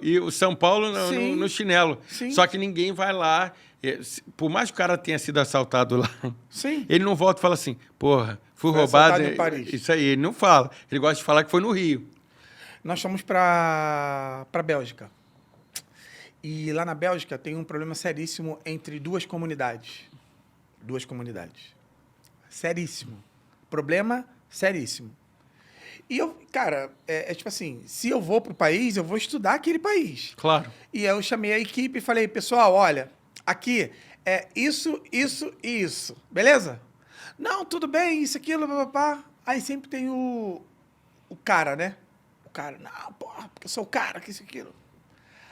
e o São Paulo no chinelo. Sim. Só que ninguém vai lá. Por mais que o cara tenha sido assaltado lá, sim, ele não volta e fala assim, porra, fui roubado. Em Paris. Isso aí, ele não fala. Ele gosta de falar que foi no Rio. Nós fomos para Bélgica. E lá na Bélgica tem um problema seríssimo entre duas comunidades. Seríssimo. Problema seríssimo. E eu, cara, tipo assim, se eu vou pro país, eu vou estudar aquele país. Claro. E aí eu chamei a equipe e falei, pessoal, olha, aqui é isso, isso e isso, beleza? Não, tudo bem, isso, aquilo, papapá. Aí sempre tem o cara, né? O cara, não, porra, porque eu sou o cara, que isso, aquilo.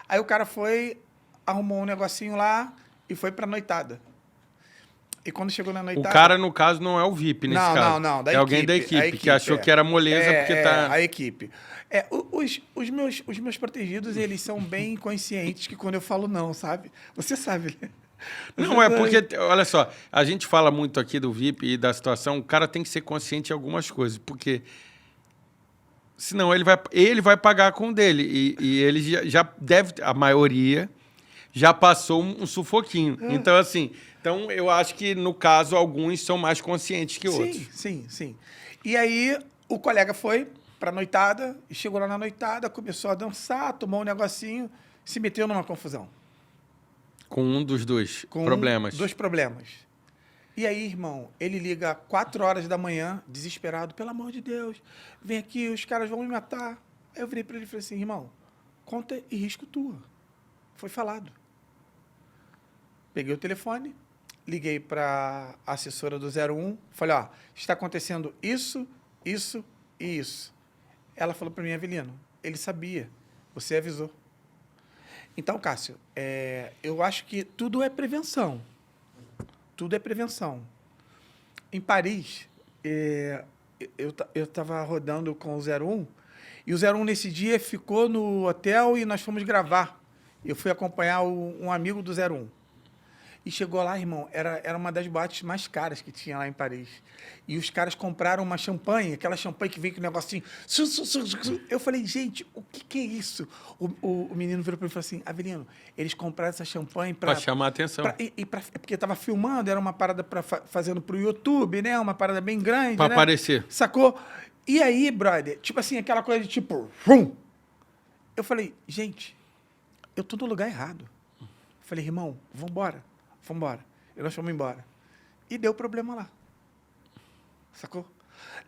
Aí o cara foi, arrumou um negocinho lá e foi pra noitada. E quando chegou na noitada... O cara, no caso, não é o VIP nesse caso. Não, da é equipe. alguém da equipe que achou que era moleza porque tá... A equipe. Os meus protegidos, eles são bem conscientes que quando eu falo não, sabe? Você sabe, né? Não, é porque, olha só, a gente fala muito aqui do VIP e da situação, o cara tem que ser consciente de algumas coisas, porque senão ele vai pagar com o dele. E ele já deve, a maioria, já passou um sufoquinho. Então, assim, eu acho que, no caso, alguns são mais conscientes que outros. Sim. E aí, o colega foi pra noitada, e chegou lá na noitada, começou a dançar, tomou um negocinho, se meteu numa confusão. Com um dos dois problemas. 2 problemas. E aí, irmão, ele liga 4 horas da manhã, desesperado, pelo amor de Deus, vem aqui, os caras vão me matar. Aí eu virei pra ele e falei assim, irmão, conta e risco tua. Foi falado. Peguei o telefone, liguei pra assessora do 01, falei, ó, está acontecendo isso, isso e isso. Ela falou pra mim, Avelino, ele sabia, você avisou. Então, Cássio, eu acho que tudo é prevenção. Tudo é prevenção. Em Paris, eu estava rodando com o 01, e o 01 nesse dia ficou no hotel e nós fomos gravar. Eu fui acompanhar um amigo do 01. E chegou lá, irmão, era uma das boates mais caras que tinha lá em Paris. E os caras compraram uma champanhe, aquela champanhe que vem com o negocinho. Eu falei, gente, o que é isso? O menino virou para mim e falou assim, Avelino, eles compraram essa champanhe para chamar a atenção. Porque estava filmando, era uma parada fazendo para o YouTube, né? Uma parada bem grande, Para né? aparecer. Sacou? E aí, brother, tipo assim, aquela coisa de tipo... Vum! Eu falei, gente, eu tô no lugar errado. Eu falei, irmão, vambora. E nós fomos embora. E deu problema lá. Sacou?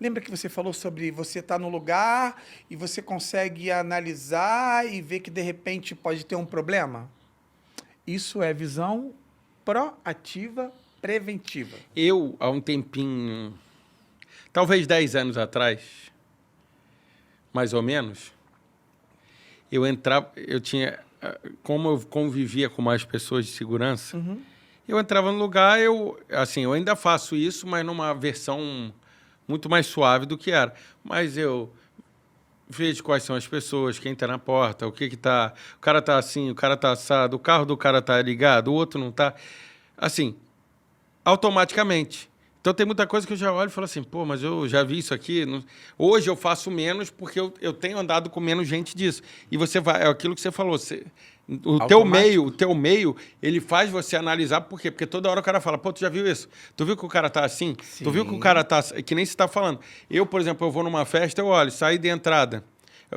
Lembra que você falou sobre você estar no lugar e você consegue analisar e ver que, de repente, pode ter um problema? Isso é visão proativa, preventiva. Eu, há um tempinho, talvez 10 anos atrás, mais ou menos, como eu convivia com mais pessoas de segurança, eu entrava no lugar, eu ainda faço isso, mas numa versão muito mais suave do que era. Mas eu vejo quais são as pessoas, quem está na porta, o que tá... O cara está assim, o cara está assado, o carro do cara está ligado, o outro não está. Assim, automaticamente. Então, tem muita coisa que eu já olho e falo assim, pô, mas eu já vi isso aqui. Hoje eu faço menos porque eu tenho andado com menos gente disso. E você vai... É aquilo que você falou, o teu meio, ele faz você analisar, por quê? Porque toda hora o cara fala, pô, tu já viu isso? Tu viu que o cara tá assim? Sim. Tu viu que o cara tá... Que nem você tá falando. Eu, por exemplo, eu vou numa festa, eu olho, saí de entrada,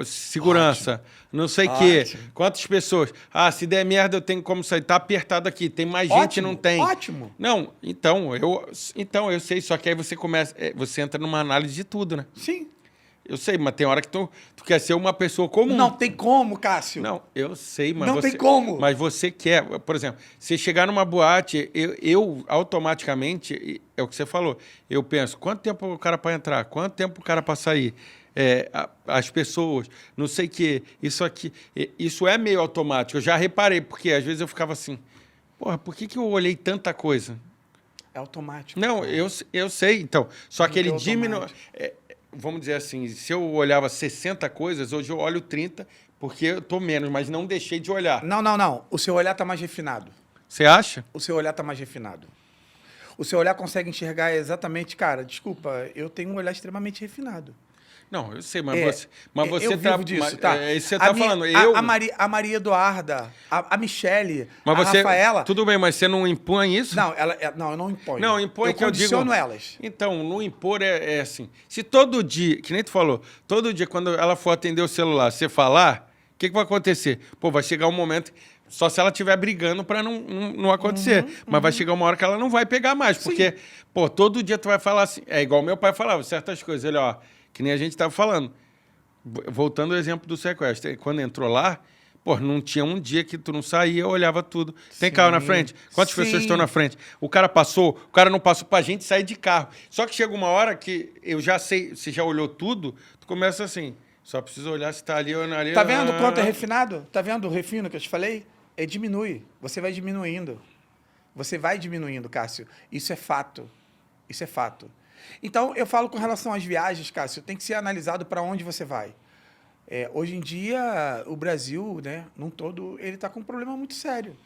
segurança, Ótimo. não sei o quê, quantas pessoas. Ah, se der merda, eu tenho como sair. Tá apertado aqui, tem mais gente, não tem. Ótimo. Não, então eu sei, só que aí você começa... Você entra numa análise de tudo, né? Sim. Eu sei, mas tem hora que tu quer ser uma pessoa comum. Não tem como, Cássio. Não, eu sei, mas não tem como. Mas você quer, por exemplo, você chegar numa boate, eu automaticamente, é o que você falou, eu penso, quanto tempo o cara para entrar? Quanto tempo o cara para sair? As pessoas, não sei o quê, isso aqui, isso é meio automático. Eu já reparei, porque às vezes eu ficava assim, porra, por que eu olhei tanta coisa? É automático. Não, eu sei, então, só que ele diminui... Vamos dizer assim, se eu olhava 60 coisas, hoje eu olho 30, porque eu estou menos, mas não deixei de olhar. Não. O seu olhar está mais refinado. Você acha? O seu olhar está mais refinado. O seu olhar consegue enxergar exatamente... Cara, desculpa, eu tenho um olhar extremamente refinado. Não, eu sei, mas você eu vivo disso, tá? Você está falando... A Maria Eduarda, a Michele, mas a Rafaela... Tudo bem, mas você não impõe isso? Não, eu não imponho. Não, impõe que eu digo... condiciono elas. Então, não impor é assim. Se todo dia, que nem tu falou, todo dia quando ela for atender o celular, você falar, o que vai acontecer? Pô, vai chegar um momento... Só se ela estiver brigando para não acontecer. Mas vai chegar uma hora que ela não vai pegar mais. Porque, pô, todo dia tu vai falar assim. É igual meu pai falava, certas coisas. Ele, ó, que nem a gente estava falando. Voltando ao exemplo do sequestro. Quando entrou lá, pô, não tinha um dia que tu não saía, olhava tudo. Tem carro na frente? Quantas pessoas estão na frente? O cara passou, o cara não passou pra gente sair de carro. Só que chega uma hora que eu já sei, você já olhou tudo, tu começa assim, só precisa olhar se tá ali ou não ali. Tá vendo quanto é refinado? Tá vendo o refino que eu te falei? Diminui. Você vai diminuindo. Você vai diminuindo, Cássio. Isso é fato. Isso é fato. Então, eu falo com relação às viagens, Cássio, tem que ser analisado para onde você vai. Hoje em dia, o Brasil, né, num todo, ele está com um problema muito sério.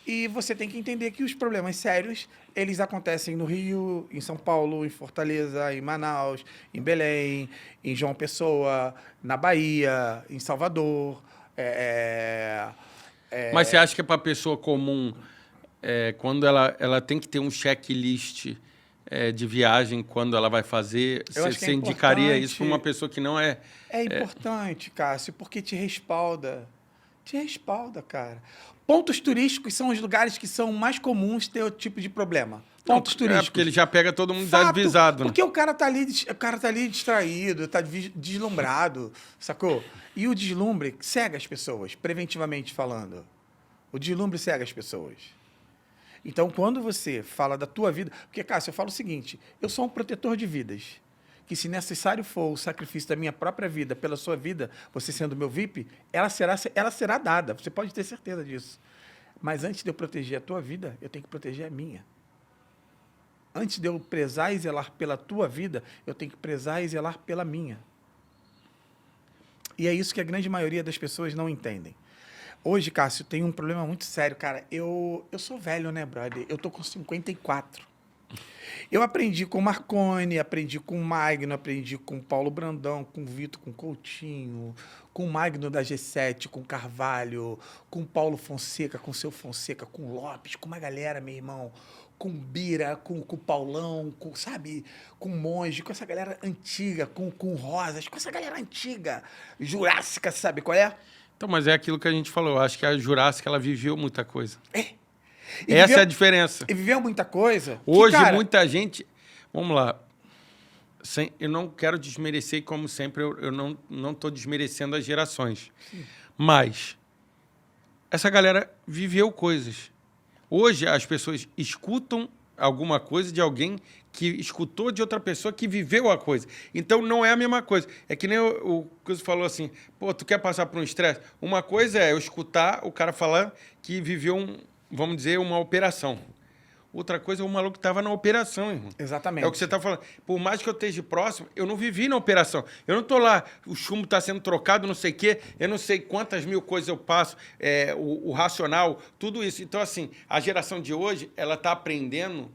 E você tem que entender que os problemas sérios, eles acontecem no Rio, em São Paulo, em Fortaleza, em Manaus, em Belém, em João Pessoa, na Bahia, em Salvador. Mas você acha que é para pessoa comum, quando ela tem que ter um checklist de viagem quando ela vai fazer, você indicaria isso para uma pessoa que não é... É importante, Cássio, porque te respalda. Te respalda, cara. Pontos turísticos são os lugares que são mais comuns ter o tipo de problema. Pontos turísticos. Porque ele já pega todo mundo desavisado. Porque o cara tá ali distraído, tá deslumbrado, sacou? E o deslumbre cega as pessoas, preventivamente falando. O deslumbre cega as pessoas. Então, quando você fala da tua vida... Porque, Cássio, eu falo o seguinte, eu sou um protetor de vidas. Que se necessário for o sacrifício da minha própria vida pela sua vida, você sendo meu VIP, ela será dada. Você pode ter certeza disso. Mas antes de eu proteger a tua vida, eu tenho que proteger a minha. Antes de eu prezar e zelar pela tua vida, eu tenho que prezar e zelar pela minha. E é isso que a grande maioria das pessoas não entendem. Hoje, Cássio, tem um problema muito sério, cara. Eu sou velho, né, brother? Eu tô com 54. Eu aprendi com o Marconi, aprendi com o Magno, aprendi com o Paulo Brandão, com o Vitor, com o Coutinho, com o Magno da G7, com o Carvalho, com o Paulo Fonseca, com o Seu Fonseca, com o Lopes, com uma galera, meu irmão, com o Bira, com o Paulão, sabe, com o Monge, com essa galera antiga, com o Rosas, com essa galera antiga, Jurássica, sabe qual é? Então, mas é aquilo que a gente falou. Eu acho que a Jurássica, ela viveu muita coisa. Essa é a diferença. E viveu muita coisa. Hoje, muita gente... Vamos lá. Eu não quero desmerecer, como sempre, eu não estou desmerecendo as gerações. Sim. Mas essa galera viveu coisas. Hoje, as pessoas escutam alguma coisa de alguém que escutou de outra pessoa que viveu a coisa. Então, não é a mesma coisa. É que nem o que você falou assim, pô, tu quer passar por um estresse? Uma coisa é eu escutar o cara falar que viveu, vamos dizer, uma operação. Outra coisa é o maluco que estava na operação, irmão. Exatamente. É o que você está falando. Por mais que eu esteja próximo, eu não vivi na operação. Eu não estou lá, o chumbo está sendo trocado, não sei o quê, eu não sei quantas mil coisas eu passo, o racional, tudo isso. Então, assim, a geração de hoje, ela está aprendendo,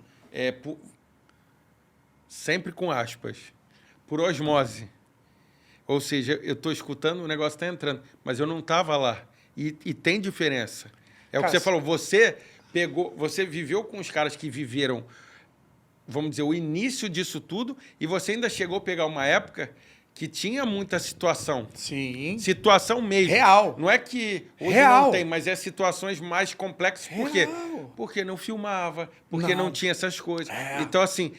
sempre com aspas, por osmose. Ou seja, eu estou escutando, o negócio está entrando, mas eu não estava lá. E tem diferença. O que você falou, você viveu com os caras que viveram, vamos dizer, o início disso tudo, e você ainda chegou a pegar uma época que tinha muita situação. Sim. Situação mesmo. Real. Não é que hoje Real. não tem, mas é situações mais complexas. Por quê? Porque não filmava, porque não tinha essas coisas. Então, assim,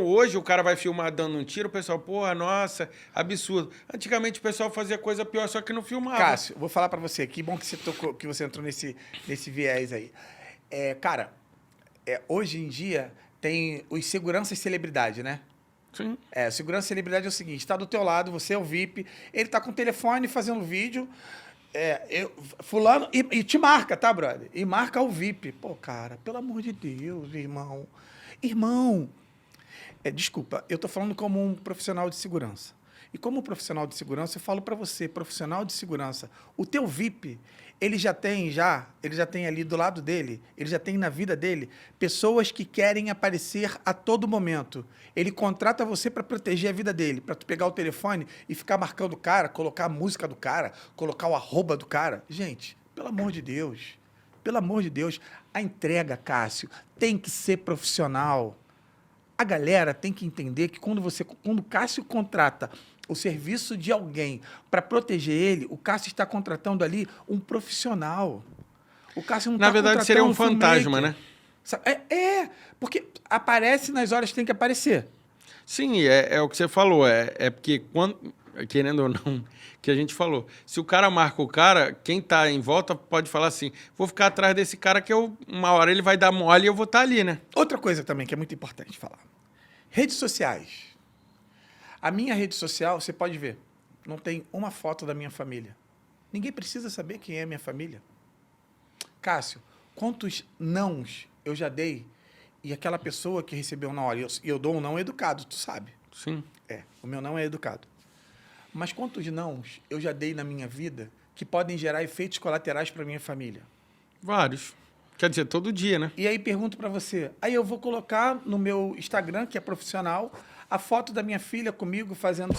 hoje o cara vai filmar dando um tiro, o pessoal, porra, nossa, absurdo. Antigamente o pessoal fazia coisa pior, só que não filmava. Cássio, vou falar pra você, que bom que você entrou nesse viés aí. Cara, hoje em dia tem os seguranças celebridade, né? Sim. Segurança celebridade é o seguinte, está do teu lado, você é o VIP, ele tá com o telefone fazendo vídeo, fulano, e te marca, tá, brother? E marca o VIP. Pô, cara, pelo amor de Deus, irmão. Irmão, desculpa, eu tô falando como um profissional de segurança. E como profissional de segurança, eu falo para você, profissional de segurança, o teu VIP, ele já tem ali do lado dele, ele já tem na vida dele pessoas que querem aparecer a todo momento. Ele contrata você para proteger a vida dele, para tu pegar o telefone e ficar marcando o cara, colocar a música do cara, colocar o arroba do cara. Gente, pelo amor de Deus, a entrega, Cássio, tem que ser profissional. A galera tem que entender que quando o Cássio contrata o serviço de alguém para proteger ele, o Cássio está contratando ali um profissional. O Cássio não Na tá verdade, seria um contratando fantasma, filmmaker. né? Porque aparece nas horas que tem que aparecer. Sim, é o que você falou. É porque, quando, querendo ou não, que a gente falou. Se o cara marca o cara, quem tá em volta pode falar assim, vou ficar atrás desse cara que uma hora ele vai dar mole e eu vou estar ali, né? Outra coisa também que é muito importante falar. Redes sociais. A minha rede social, você pode ver, não tem uma foto da minha família. Ninguém precisa saber quem é a minha família. Cássio, quantos nãos eu já dei e aquela pessoa que recebeu um não, e eu dou um não educado, tu sabe. Sim. O meu não é educado. Mas quantos nãos eu já dei na minha vida que podem gerar efeitos colaterais para minha família? Vários. Quer dizer, todo dia, né? E aí pergunto para você, aí eu vou colocar no meu Instagram, que é profissional, a foto da minha filha comigo fazendo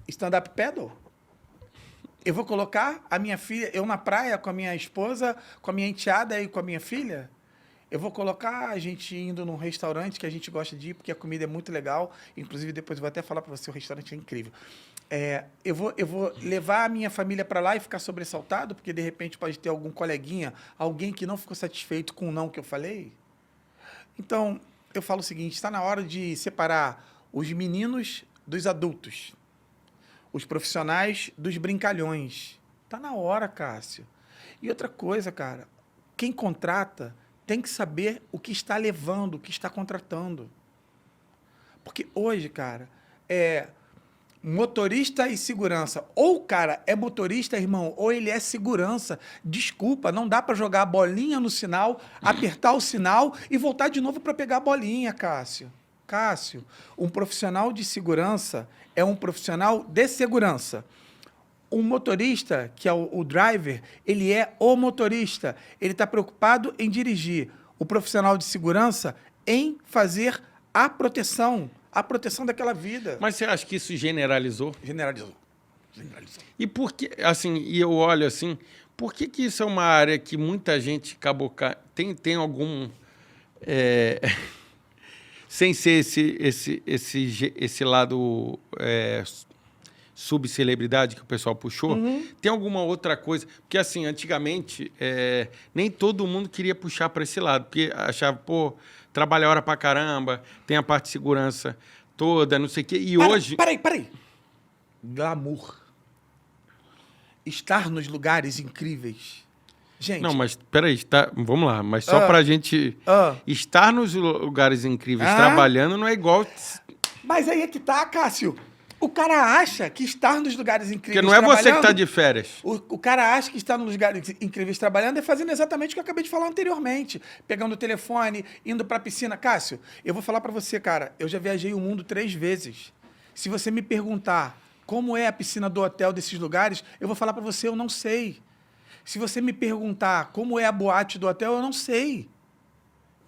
stand-up paddle? Eu vou colocar a minha filha, eu na praia com a minha esposa, com a minha enteada e com a minha filha? Eu vou colocar a gente indo num restaurante que a gente gosta de ir, porque a comida é muito legal. Inclusive, depois eu vou até falar para você, o restaurante é incrível. Eu vou levar a minha família para lá e ficar sobressaltado, porque de repente pode ter algum coleguinha, alguém que não ficou satisfeito com o não que eu falei. Então, eu falo o seguinte, está na hora de separar os meninos dos adultos, os profissionais dos brincalhões. Está na hora, Cássio. E outra coisa, cara, quem contrata tem que saber o que está levando, o que está contratando. Porque hoje, cara, motorista e segurança. Ou o cara é motorista, irmão, ou ele é segurança. Desculpa, não dá para jogar a bolinha no sinal, apertar o sinal e voltar de novo para pegar a bolinha, Cássio. Cássio, um profissional de segurança é um profissional de segurança. Um motorista, que é o driver, ele é o motorista. Ele está preocupado em dirigir. O profissional de segurança em fazer a proteção daquela vida. Mas você acha que isso generalizou? Generalizou. E por que, assim, e eu olho assim, por que isso é uma área que muita gente acabou... Tem algum... sem ser esse lado subcelebridade que o pessoal puxou, tem alguma outra coisa? Porque, assim, antigamente, nem todo mundo queria puxar para esse lado, porque achava, pô, trabalha hora pra caramba, tem a parte de segurança toda, não sei o quê, e hoje... Peraí. Glamour. Estar nos lugares incríveis. Gente... Não, mas peraí, vamos lá, mas só pra gente... Estar nos lugares incríveis trabalhando não é igual... Mas aí é que tá, Cássio. O cara acha que estar nos lugares incríveis Porque não é você que está de férias. O cara acha que estar nos lugares incríveis trabalhando é fazendo exatamente o que eu acabei de falar anteriormente. Pegando o telefone, indo para a piscina. Cássio, eu vou falar para você, cara, eu já viajei o mundo 3 vezes. Se você me perguntar como é a piscina do hotel desses lugares, eu vou falar para você, eu não sei. Se você me perguntar como é a boate do hotel, eu não sei.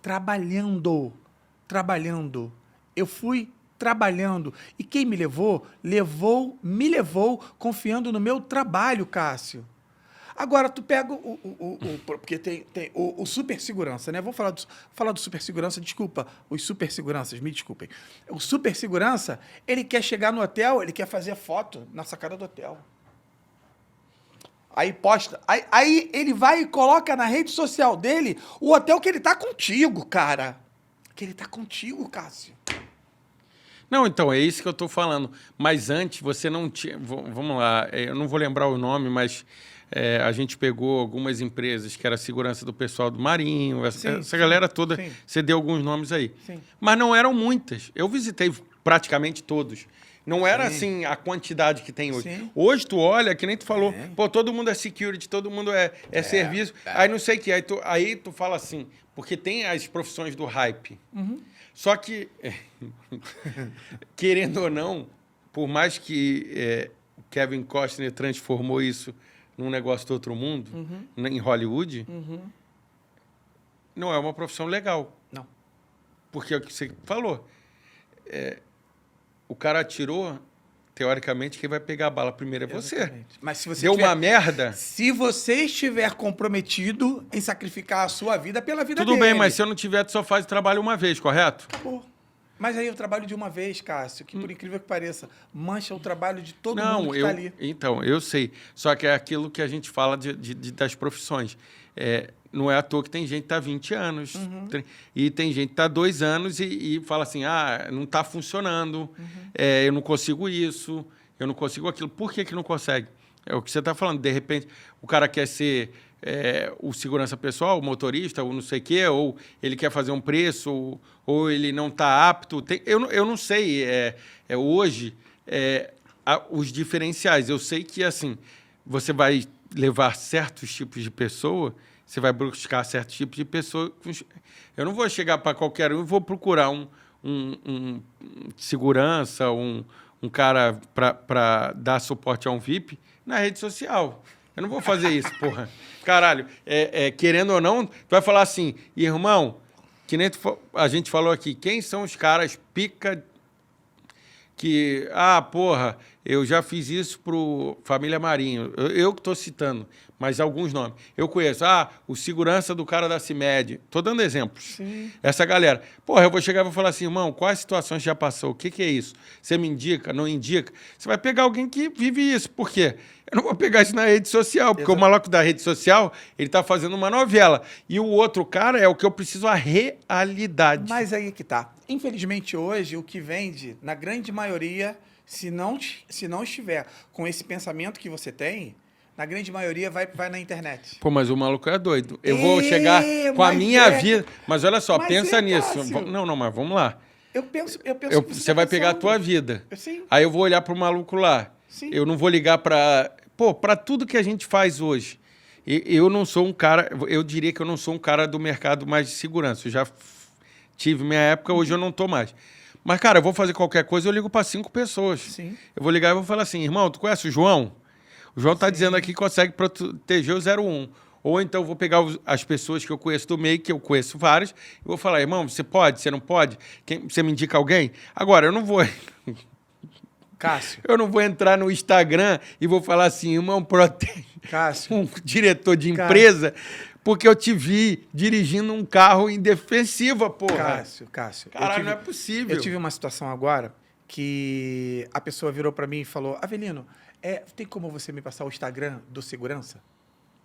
Trabalhando. Eu fui trabalhando. E quem me levou, me levou confiando no meu trabalho, Cássio. Agora, tu pega porque tem o super segurança, né? Vou falar do super segurança, desculpa, os super seguranças, me desculpem. O super segurança, ele quer chegar no hotel, ele quer fazer foto na sacada do hotel. Aí posta, aí ele vai e coloca na rede social dele o hotel que ele tá contigo, cara. Que ele tá contigo, Cássio. Não, então, é isso que eu estou falando. Mas antes, você não tinha... Vamos lá, eu não vou lembrar o nome, mas a gente pegou algumas empresas que era a segurança do pessoal do Marinho, essa galera toda, você deu alguns nomes aí. Sim. Mas não eram muitas. Eu visitei praticamente todos. Não era, assim, a quantidade que tem hoje. Sim. Hoje, tu olha, que nem tu falou, pô, todo mundo é security, todo mundo é serviço. Aí não sei o que, aí tu fala assim, porque tem as profissões do hype. Só que, querendo ou não, por mais que Kevin Costner transformou isso num negócio do outro mundo, em Hollywood, não é uma profissão legal. Não. Porque é o que você falou. O cara atirou, teoricamente, quem vai pegar a bala primeiro é você. Exatamente. Mas se você Deu uma merda... Se você estiver comprometido em sacrificar a sua vida pela vida Tudo dele... bem, mas se eu não tiver, tu só faz o trabalho uma vez, correto? Acabou. Mas aí eu trabalho de uma vez, Cássio, que por incrível que pareça, mancha o trabalho de todo mundo que eu, está ali. então, eu sei. Só que é aquilo que a gente fala das profissões. Não é à toa que tem gente que está 20 anos. E tem gente que está 2 anos e fala assim, não está funcionando, eu não consigo isso, eu não consigo aquilo. Por que não consegue? É o que você está falando. De repente, o cara quer ser o segurança pessoal, o motorista, ou não sei o quê, ou ele quer fazer um preço, ou ele não está apto. Eu não sei. Hoje, os diferenciais. Eu sei que, assim, você vai levar certos tipos de pessoa, você vai buscar certos tipos de pessoa. Eu não vou chegar para qualquer um e vou procurar um segurança, um cara para dar suporte a um VIP na rede social. Eu não vou fazer isso, porra. Caralho, querendo ou não, tu vai falar assim, irmão, que nem a gente falou aqui, quem são os caras pica que, porra, eu já fiz isso pro Família Marinho. Eu que estou citando, mas alguns nomes. Eu conheço, o segurança do cara da CIMED. Estou dando exemplos. Sim. Essa galera. Porra, eu vou chegar e vou falar assim, irmão, quais situações já passou? O que é isso? Você me indica, não indica? Você vai pegar alguém que vive isso. Por quê? Eu não vou pegar isso na rede social, porque o maluco da rede social, ele está fazendo uma novela. E o outro cara é o que eu preciso, a realidade. Mas aí que tá. Infelizmente, hoje, o que vende, na grande maioria, se não estiver com esse pensamento que você tem, na grande maioria vai na internet. Pô, mas o maluco é doido. Eu vou chegar com a minha vida... Mas olha só, pensa nisso. Cássio. Não, mas vamos lá. Eu penso Você vai pegar a tua vida. Sim. Aí eu vou olhar para o maluco lá. Sim. Eu não vou ligar para... Pô, para tudo que a gente faz hoje. Eu não sou um cara... Eu diria que eu não sou um cara do mercado mais de segurança. Eu já tive minha época, hoje eu não estou mais. Mas, cara, eu vou fazer qualquer coisa, eu ligo para 5 pessoas. Sim. Eu vou ligar e vou falar assim, irmão, tu conhece o João? O João está dizendo aqui que consegue proteger o 01. Ou então eu vou pegar as pessoas que eu conheço do meio, que eu conheço várias, e vou falar, irmão, você pode, você não pode? Você me indica alguém? Agora, eu não vou... Cássio. Eu não vou entrar no Instagram e vou falar assim, irmão, protege Cássio. um diretor de empresa, porque eu te vi dirigindo um carro em defensiva, porra. Cássio. Caralho, não é possível. Eu tive uma situação agora que a pessoa virou para mim e falou, Avelino, tem como você me passar o Instagram do segurança?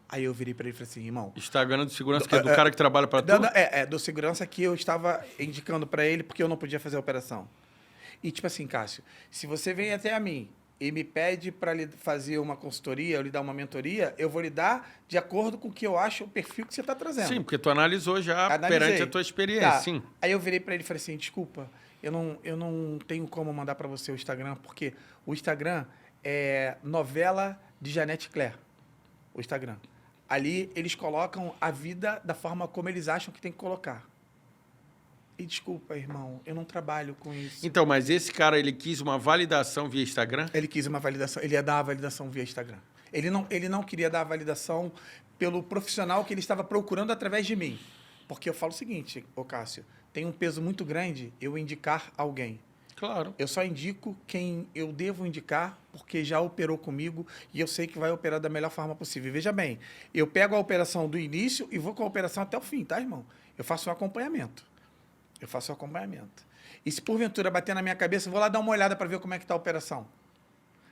Aí eu virei para ele e falei assim, irmão... Instagram do segurança, que é do cara que trabalha para tu? Do segurança que eu estava indicando para ele porque eu não podia fazer a operação. E tipo assim, Cássio, se você vem até a mim e me pede para lhe fazer uma consultoria, ou lhe dar uma mentoria, eu vou lhe dar de acordo com o que eu acho o perfil que você está trazendo. Sim, porque tu analisou já perante a tua experiência, tá. sim. Aí eu virei para ele e falei assim, desculpa, eu não tenho como mandar para você o Instagram, porque o Instagram é novela de Janete Claire, o Instagram. Ali eles colocam a vida da forma como eles acham que tem que colocar. E desculpa, irmão, eu não trabalho com isso. Então, mas esse cara, ele quis uma validação via Instagram? Ele quis uma validação, ele ia dar a validação via Instagram. Ele não queria dar a validação pelo profissional que ele estava procurando através de mim. Porque eu falo o seguinte, ô Cássio, tem um peso muito grande eu indicar alguém. Claro. Eu só indico quem eu devo indicar, porque já operou comigo e eu sei que vai operar da melhor forma possível. Veja bem, eu pego a operação do início e vou com a operação até o fim, tá, irmão? Eu faço um acompanhamento. E se porventura bater na minha cabeça, eu vou lá dar uma olhada para ver como é que está a operação.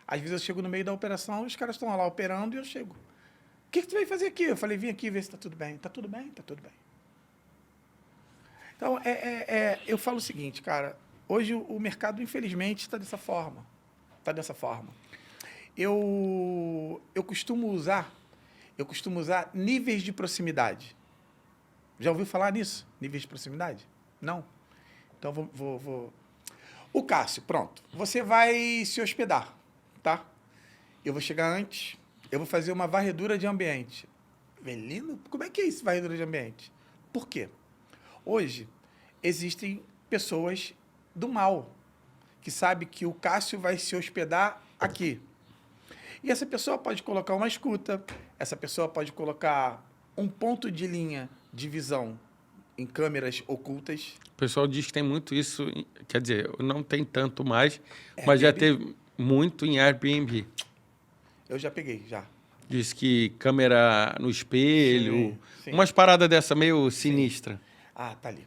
Às vezes eu chego no meio da operação, os caras estão lá operando e eu chego. O que tu veio fazer aqui? Eu falei, vim aqui ver se está tudo bem. Está tudo bem? Está tudo bem. Então, eu falo o seguinte, cara, hoje o mercado, infelizmente, está dessa forma. Eu costumo usar níveis de proximidade. Já ouviu falar nisso? Níveis de proximidade? Não? Então, vou... O Cássio, pronto. Você vai se hospedar, tá? Eu vou chegar antes, eu vou fazer uma varredura de ambiente. Avelino, como é que é isso, varredura de ambiente? Por quê? Hoje, existem pessoas do mal que sabem que o Cássio vai se hospedar aqui. E essa pessoa pode colocar uma escuta, essa pessoa pode colocar um ponto de linha de visão em câmeras ocultas. O pessoal diz que tem muito isso, quer dizer, não tem tanto mais, mas já teve muito em Airbnb. Eu já peguei, já. Diz que câmera no espelho, sim. Umas paradas dessa meio sinistra. Ah, tá ali.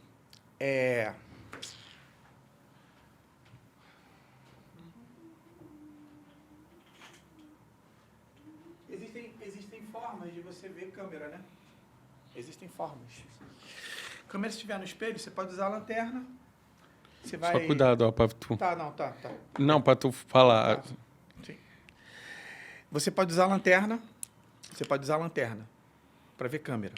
formas de você ver câmera, né? Existem formas. Câmera, se estiver no espelho, você pode usar a lanterna. Você vai... Só cuidado, ó, pra tu... Tá, não, tá. Não, pra tu falar. Tá. Sim. Você pode usar a lanterna. Você pode usar a lanterna para ver câmera.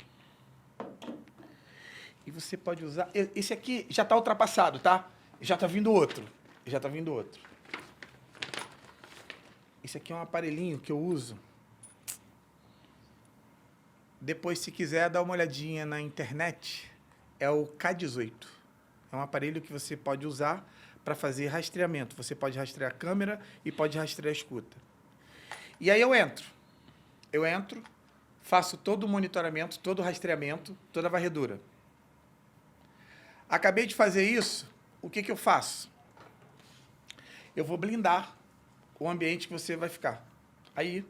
E você pode usar... Esse aqui já está ultrapassado, tá? Já está vindo outro. Esse aqui é um aparelhinho que eu uso. Depois, se quiser, dá uma olhadinha na internet. É o K18. É um aparelho que você pode usar para fazer rastreamento. Você pode rastrear a câmera e pode rastrear a escuta. E aí eu entro, faço todo o monitoramento, todo o rastreamento, toda a varredura. Acabei de fazer isso, o que eu faço? Eu vou blindar o ambiente que você vai ficar. Aí,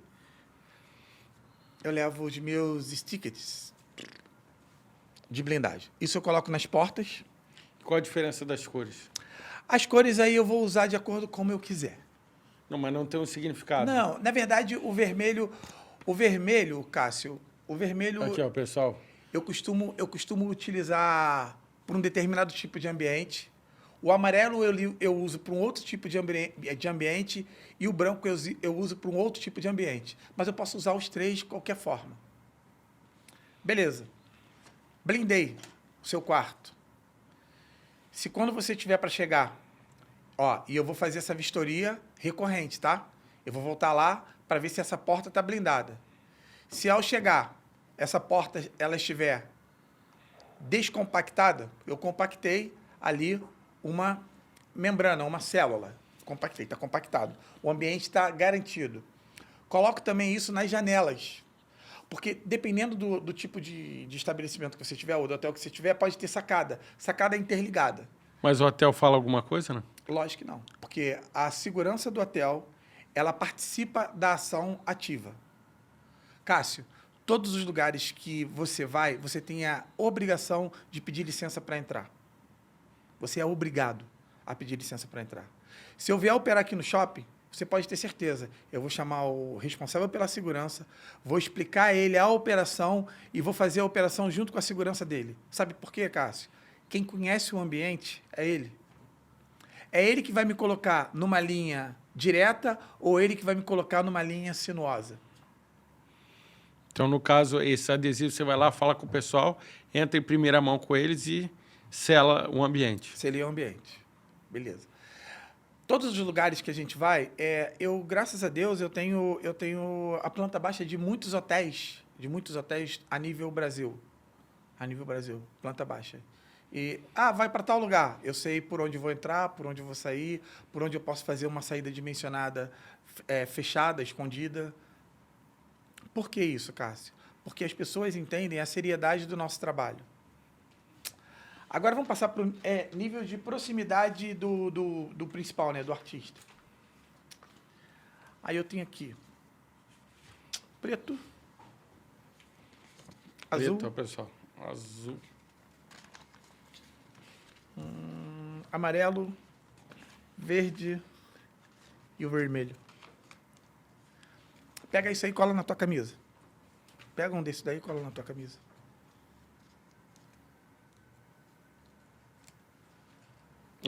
eu levo os meus stickers de blindagem. Isso eu coloco nas portas. Qual a diferença das cores? As cores aí eu vou usar de acordo com como eu quiser. Não, mas não tem um significado. Não, na verdade, o vermelho, Cássio, o vermelho... Aqui, ó, pessoal. Eu costumo utilizar para um determinado tipo de ambiente. O amarelo eu uso para um outro tipo de ambiente e o branco eu uso para um outro tipo de ambiente. Mas eu posso usar os três de qualquer forma. Beleza. Blindei o seu quarto. Se quando você tiver para chegar, ó, e eu vou fazer essa vistoria recorrente, tá? Eu vou voltar lá para ver se essa porta está blindada. Se ao chegar, essa porta ela estiver descompactada, eu compactei ali uma membrana, uma célula. Compactei, está compactado. O ambiente está garantido. Coloco também isso nas janelas. Porque dependendo do tipo de estabelecimento que você tiver, ou do hotel que você tiver, pode ter sacada. Sacada é interligada. Mas o hotel fala alguma coisa, né? Lógico que não. Porque a segurança do hotel, ela participa da ação ativa. Cássio, todos os lugares que você vai, você tem a obrigação de pedir licença para entrar. Você é obrigado a pedir licença para entrar. Se eu vier operar aqui no shopping, você pode ter certeza. Eu vou chamar o responsável pela segurança, vou explicar a ele a operação e vou fazer a operação junto com a segurança dele. Sabe por quê, Cássio? Quem conhece o ambiente é ele. É ele que vai me colocar numa linha direta ou ele que vai me colocar numa linha sinuosa. Então, no caso, esse adesivo, você vai lá, fala com o pessoal, entra em primeira mão com eles e sela o ambiente. Seria o ambiente. Beleza. Todos os lugares que a gente vai, graças a Deus, eu tenho a planta baixa de muitos hotéis a nível Brasil. A nível Brasil, planta baixa. E, vai para tal lugar. Eu sei por onde vou entrar, por onde vou sair, por onde eu posso fazer uma saída dimensionada fechada, escondida. Por que isso, Cássio? Porque as pessoas entendem a seriedade do nosso trabalho. Agora vamos passar para o nível de proximidade do principal, né, do artista. Aí eu tenho aqui preto, azul, Preto, pessoal. Azul. amarelo, verde e o vermelho. Pega isso aí e cola na tua camisa. Pega um desse daí e cola na tua camisa.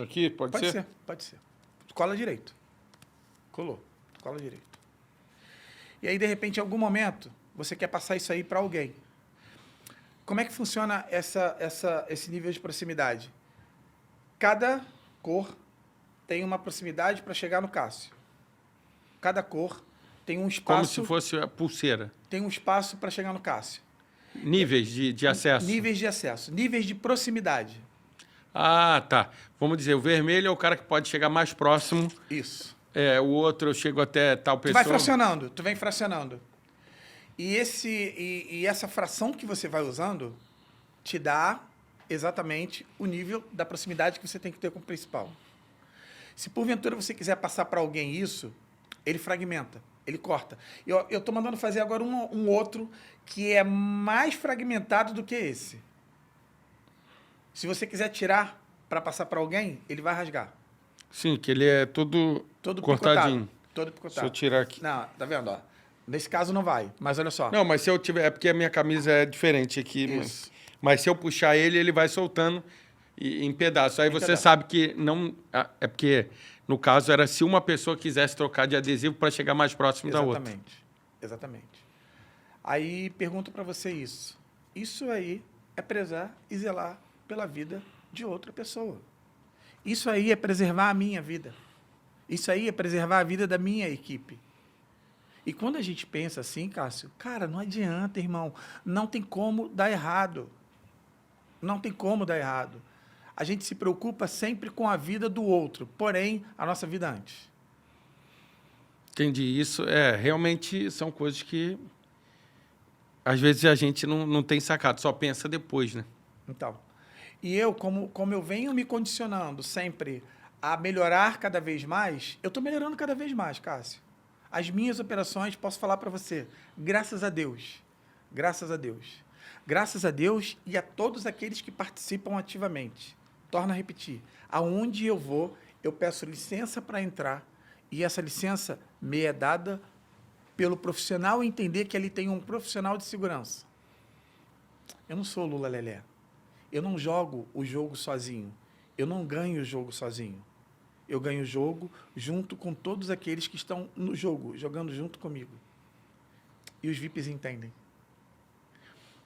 Aqui, pode ser? Pode ser. Cola direito. Colou. Cola direito. E aí, de repente, em algum momento, você quer passar isso aí para alguém. Como é que funciona esse nível de proximidade? Cada cor tem uma proximidade para chegar no Cássio. Cada cor tem um espaço... Como se fosse a pulseira. Tem um espaço para chegar no Cássio. Níveis de acesso. Níveis de acesso. Níveis de proximidade. Ah, tá. Vamos dizer, o vermelho é o cara que pode chegar mais próximo. Isso. O outro eu chego até tal pessoa. Tu vem fracionando. E essa fração que você vai usando te dá exatamente o nível da proximidade que você tem que ter com o principal. Se porventura você quiser passar para alguém isso, ele fragmenta, ele corta. Eu estou mandando fazer agora um outro que é mais fragmentado do que esse. Se você quiser tirar para passar para alguém, ele vai rasgar. Sim, que ele é todo cortadinho. Todo picotado. Se eu tirar aqui. Não, tá vendo? Ó? Nesse caso não vai, mas olha só. Não, mas se eu tiver... É porque a minha camisa é diferente aqui. Isso. Mas se eu puxar ele vai soltando em pedaços. Aí você pedaço. sabe que não... É porque, no caso, era se uma pessoa quisesse trocar de adesivo para chegar mais próximo da outra. Exatamente. Aí pergunto para você isso. Isso aí é prezar e zelar pela vida de outra pessoa. Isso aí é preservar a minha vida. Isso aí é preservar a vida da minha equipe. E quando a gente pensa assim, Cássio, cara, não adianta, irmão. Não tem como dar errado. Não tem como dar errado. A gente se preocupa sempre com a vida do outro, porém, a nossa vida antes. Entendi. Isso realmente são coisas que às vezes a gente não tem sacado, só pensa depois, né? Então, e eu, como eu venho me condicionando sempre a melhorar cada vez mais, eu estou melhorando cada vez mais, Cássio. As minhas operações, posso falar para você, graças a Deus. Graças a Deus. Graças a Deus e a todos aqueles que participam ativamente. Torno a repetir, aonde eu vou, eu peço licença para entrar e essa licença me é dada pelo profissional entender que ali tem um profissional de segurança. Eu não sou Lula Lelé. Eu não jogo o jogo sozinho. Eu não ganho o jogo sozinho. Eu ganho o jogo junto com todos aqueles que estão no jogo, jogando junto comigo. E os VIPs entendem.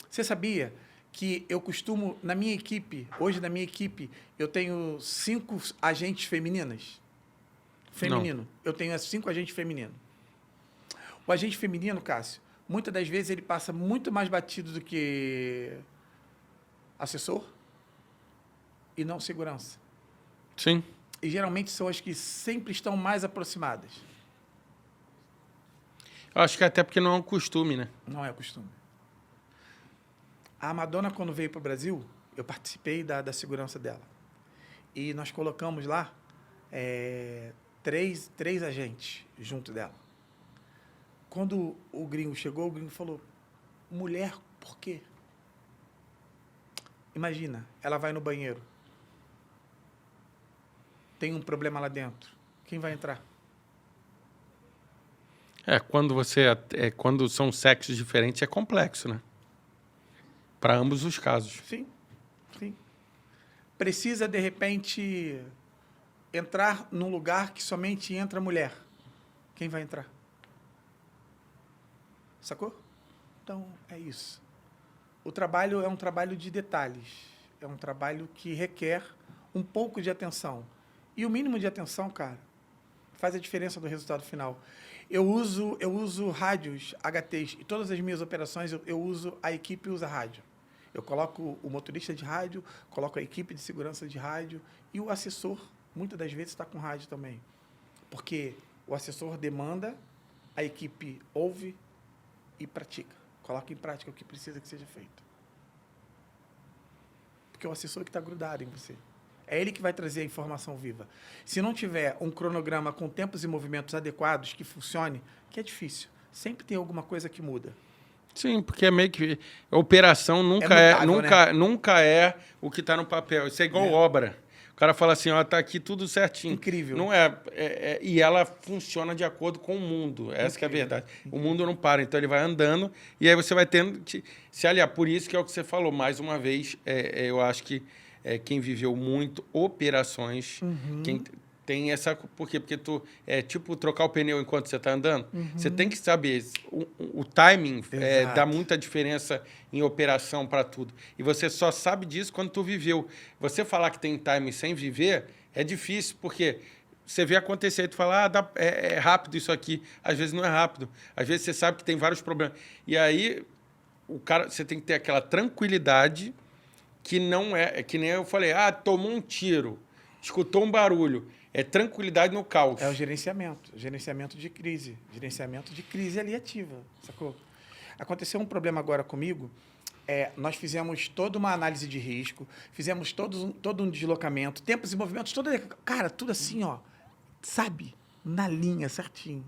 Você sabia que eu costumo, na minha equipe, hoje na minha equipe, eu tenho 5 agentes femininas? Feminino. Não. Eu tenho 5 agentes femininos. O agente feminino, Cássio, muitas das vezes ele passa muito mais batido do que assessor e não segurança. Sim. E geralmente são as que sempre estão mais aproximadas. Eu acho que até porque não é um costume, né? Não é costume. A Madonna, quando veio para o Brasil, eu participei da segurança dela. E nós colocamos lá 3 agentes junto dela. Quando o gringo chegou, o gringo falou, mulher, por quê? Imagina, ela vai no banheiro. Tem um problema lá dentro. Quem vai entrar? Quando são sexos diferentes, é complexo, né? Para ambos os casos. Sim, sim. Precisa, de repente, entrar num lugar que somente entra mulher. Quem vai entrar? Sacou? Então, é isso. O trabalho é um trabalho de detalhes. É um trabalho que requer um pouco de atenção. E o mínimo de atenção, cara, faz a diferença do resultado final. Eu uso rádios HTs. E todas as minhas operações, eu uso, a equipe usa rádio. Eu coloco o motorista de rádio, coloco a equipe de segurança de rádio e o assessor, muitas das vezes, está com rádio também. Porque o assessor demanda, a equipe ouve e pratica. Coloca em prática o que precisa que seja feito. Porque é o assessor que está grudado em você. É ele que vai trazer a informação viva. Se não tiver um cronograma com tempos e movimentos adequados que funcione, que é difícil, sempre tem alguma coisa que muda. Sim, porque é meio que... A operação nunca é o que está no papel. Isso é igual obra. O cara fala assim, ó, tá aqui tudo certinho. Incrível. Não e ela funciona de acordo com o mundo. Essa que é a verdade. O mundo não para, então ele vai andando e aí você vai tendo que se aliar. Por isso que é o que você falou, mais uma vez, eu acho que quem viveu muito operações, quem tem essa... Por quê? Porque tipo trocar o pneu enquanto você está andando. Você tem que saber, o timing dá muita diferença em operação para tudo. E você só sabe disso quando tu viveu. Você falar que tem timing sem viver é difícil, porque você vê acontecer e tu fala, é rápido isso aqui. Às vezes não é rápido. Às vezes você sabe que tem vários problemas. E aí, você tem que ter aquela tranquilidade que não que nem eu falei, tomou um tiro, escutou um barulho. É tranquilidade no caos. É o gerenciamento de crise. Gerenciamento de crise aliativa, sacou? Aconteceu um problema agora comigo, nós fizemos toda uma análise de risco, fizemos todo um deslocamento, tempos e movimentos, cara, tudo assim, ó, sabe? Na linha, certinho.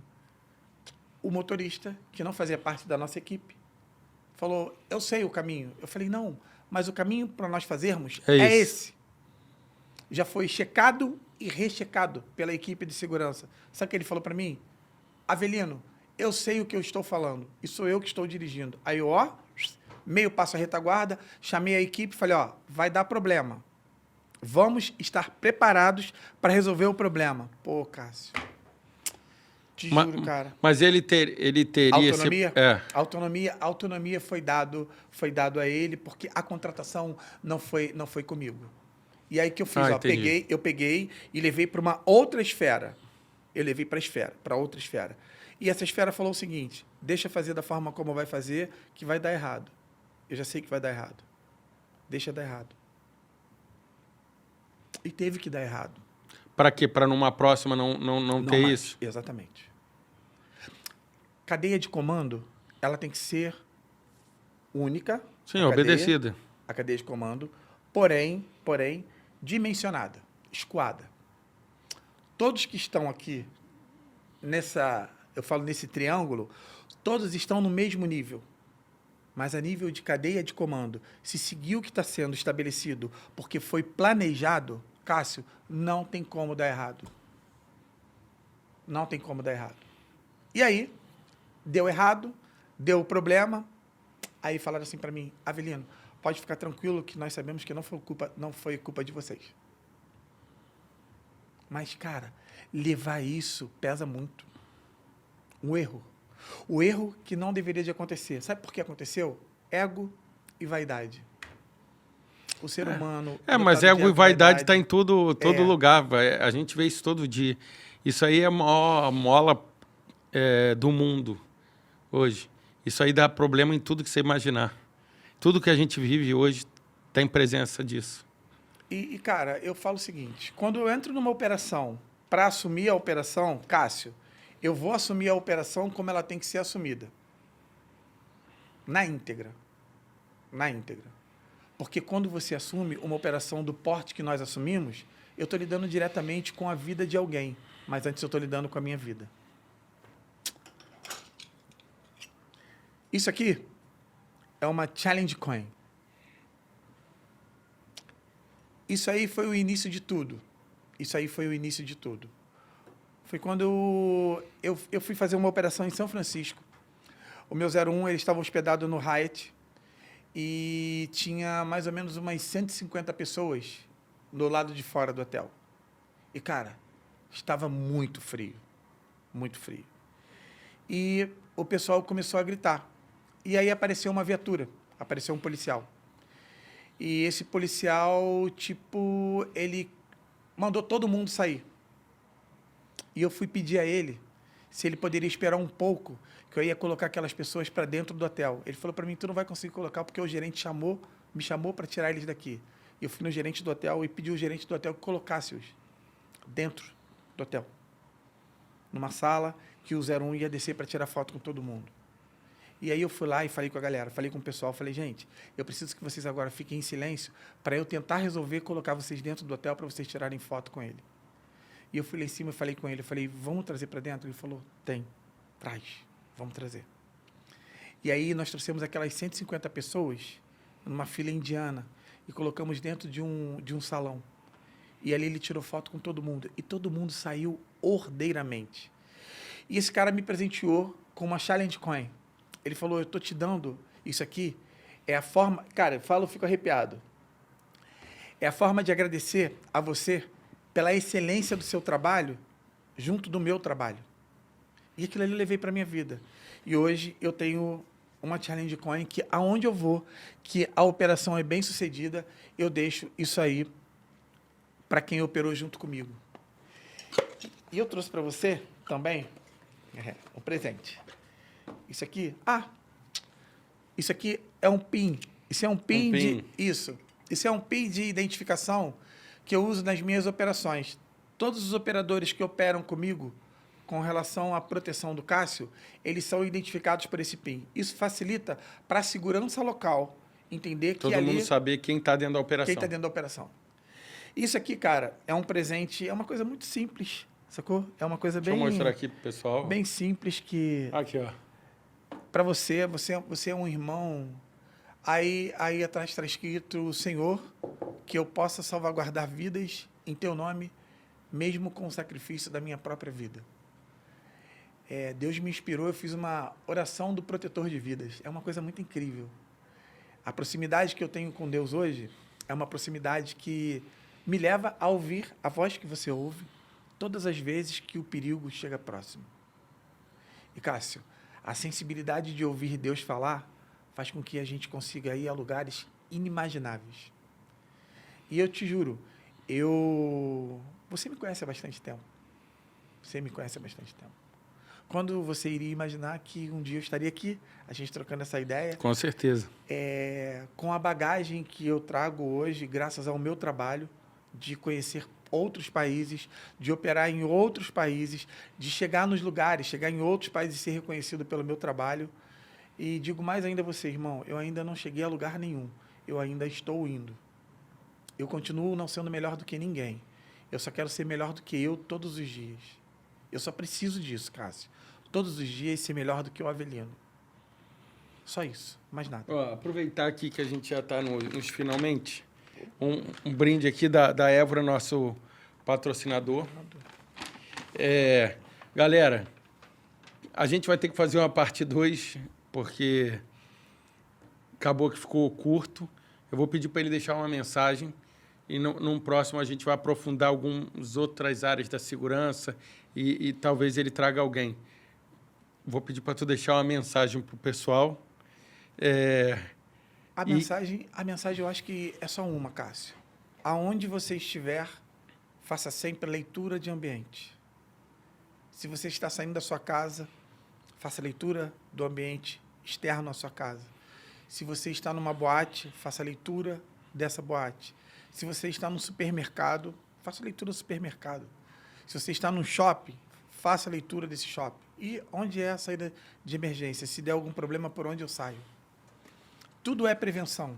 O motorista, que não fazia parte da nossa equipe, falou, eu sei o caminho. Eu falei, não, mas o caminho para nós fazermos é esse. Já foi checado e rechecado pela equipe de segurança. Sabe o que ele falou para mim? Avelino, eu sei o que eu estou falando. E sou eu que estou dirigindo. Aí, ó, meio passo a retaguarda, chamei a equipe e falei, ó, vai dar problema. Vamos estar preparados para resolver o problema. Pô, Cássio. Te juro, cara. Mas ele teria... Autonomia? É. Autonomia foi dado a ele, porque a contratação não foi comigo. E aí que eu fiz, ó, entendi. eu peguei e levei para uma outra esfera. Eu levei para outra esfera. E essa esfera falou o seguinte: deixa fazer da forma como vai fazer, que vai dar errado. Eu já sei que vai dar errado. Deixa dar errado. E teve que dar errado. Para quê? Para numa próxima não ter mais. isso? Exatamente. Cadeia de comando, ela tem que ser única. Sim, obedecida. A cadeia de comando, porém, dimensionada, escoada. Todos que estão aqui eu falo nesse triângulo, todos estão no mesmo nível. Mas a nível de cadeia de comando, se seguir o que está sendo estabelecido porque foi planejado, Cássio, não tem como dar errado. Não tem como dar errado. E aí, deu errado, deu problema. Aí falaram assim para mim, Avelino, pode ficar tranquilo que nós sabemos que não foi culpa de vocês. Mas, cara, levar isso pesa muito. Um erro. O erro que não deveria de acontecer. Sabe por que aconteceu? Ego e vaidade. O ser humano... Mas ego e vaidade está em todo lugar. A gente vê isso todo dia. Isso aí é a maior mola do mundo hoje. Isso aí dá problema em tudo que você imaginar. Tudo que a gente vive hoje tem presença disso. E, cara, eu falo o seguinte, quando eu entro numa operação para assumir a operação, Cássio, eu vou assumir a operação como ela tem que ser assumida. Na íntegra. Na íntegra. Porque quando você assume uma operação do porte que nós assumimos, eu estou lidando diretamente com a vida de alguém. Mas antes eu estou lidando com a minha vida. Isso aqui é uma Challenge Coin. Isso aí foi o início de tudo. Isso aí foi o início de tudo. Foi quando eu fui fazer uma operação em São Francisco. O meu 01, ele estava hospedado no Hyatt e tinha mais ou menos umas 150 pessoas do lado de fora do hotel. E, cara, estava muito frio. Muito frio. E o pessoal começou a gritar. E aí apareceu uma viatura, apareceu um policial. E esse policial, tipo, ele mandou todo mundo sair. E eu fui pedir a ele se ele poderia esperar um pouco, que eu ia colocar aquelas pessoas para dentro do hotel. Ele falou para mim, tu não vai conseguir colocar porque o gerente me chamou para tirar eles daqui. E eu fui no gerente do hotel e pedi ao gerente do hotel que colocasse-os dentro do hotel. Numa sala que o 01 ia descer para tirar foto com todo mundo. E aí eu fui lá e falei com a galera, falei com o pessoal, falei, gente, eu preciso que vocês agora fiquem em silêncio para eu tentar resolver colocar vocês dentro do hotel para vocês tirarem foto com ele. E eu fui lá em cima e falei com ele, eu falei, vamos trazer para dentro? Ele falou, traz, vamos trazer. E aí nós trouxemos aquelas 150 pessoas numa fila indiana e colocamos dentro de um salão. E ali ele tirou foto com todo mundo. E todo mundo saiu ordeiramente. E esse cara me presenteou com uma Challenge Coin. Ele falou, eu estou te dando isso aqui, é a forma... Cara, eu falo, eu fico arrepiado. É a forma de agradecer a você pela excelência do seu trabalho junto do meu trabalho. E aquilo ali eu levei para a minha vida. E hoje eu tenho uma Challenge Coin que, aonde eu vou, que a operação é bem sucedida, eu deixo isso aí para quem operou junto comigo. E eu trouxe para você também um presente. Isso aqui, isso aqui é um PIN. Isso é um PIN de... Isso é um PIN de identificação que eu uso nas minhas operações. Todos os operadores que operam comigo com relação à proteção do Cássio, eles são identificados por esse PIN. Isso facilita para a segurança local entender que todo mundo saber quem está dentro da operação. Quem está dentro da operação. Isso aqui, cara, é um presente, é uma coisa muito simples, sacou? É uma coisa bem... Deixa eu mostrar aqui pro pessoal. Bem simples que... Aqui, ó. Para você é um irmão... Aí atrás está escrito, Senhor, que eu possa salvaguardar vidas em teu nome, mesmo com o sacrifício da minha própria vida. Deus me inspirou, eu fiz uma oração do protetor de vidas. É uma coisa muito incrível. A proximidade que eu tenho com Deus hoje é uma proximidade que me leva a ouvir a voz que você ouve todas as vezes que o perigo chega próximo. E, Cássio, a sensibilidade de ouvir Deus falar faz com que a gente consiga ir a lugares inimagináveis. E eu te juro, você me conhece há bastante tempo. Você me conhece há bastante tempo. Quando você iria imaginar que um dia eu estaria aqui, a gente trocando essa ideia? Com certeza. Com a bagagem que eu trago hoje, graças ao meu trabalho, de conhecer outros países, de operar em outros países, de chegar nos lugares, chegar em outros países e ser reconhecido pelo meu trabalho. E digo mais ainda a você, irmão, eu ainda não cheguei a lugar nenhum. Eu ainda estou indo. Eu continuo não sendo melhor do que ninguém. Eu só quero ser melhor do que eu todos os dias. Eu só preciso disso, Cássio. Todos os dias ser melhor do que o Avelino. Só isso, mais nada. Aproveitar aqui que a gente já está nos finalmente. Um brinde aqui da Évora, nosso patrocinador. Galera, a gente vai ter que fazer uma parte 2, porque acabou que ficou curto. Eu vou pedir para ele deixar uma mensagem e num próximo a gente vai aprofundar algumas outras áreas da segurança e talvez ele traga alguém. Vou pedir para tu deixar uma mensagem para o pessoal. A mensagem eu acho que é só uma, Cássio. Aonde você estiver, faça sempre leitura de ambiente. Se você está saindo da sua casa, faça leitura do ambiente externo à sua casa. Se você está numa boate, faça leitura dessa boate. Se você está no supermercado, faça leitura do supermercado. Se você está num shopping, faça leitura desse shopping. E onde é a saída de emergência? Se der algum problema, por onde eu saio? Tudo é prevenção.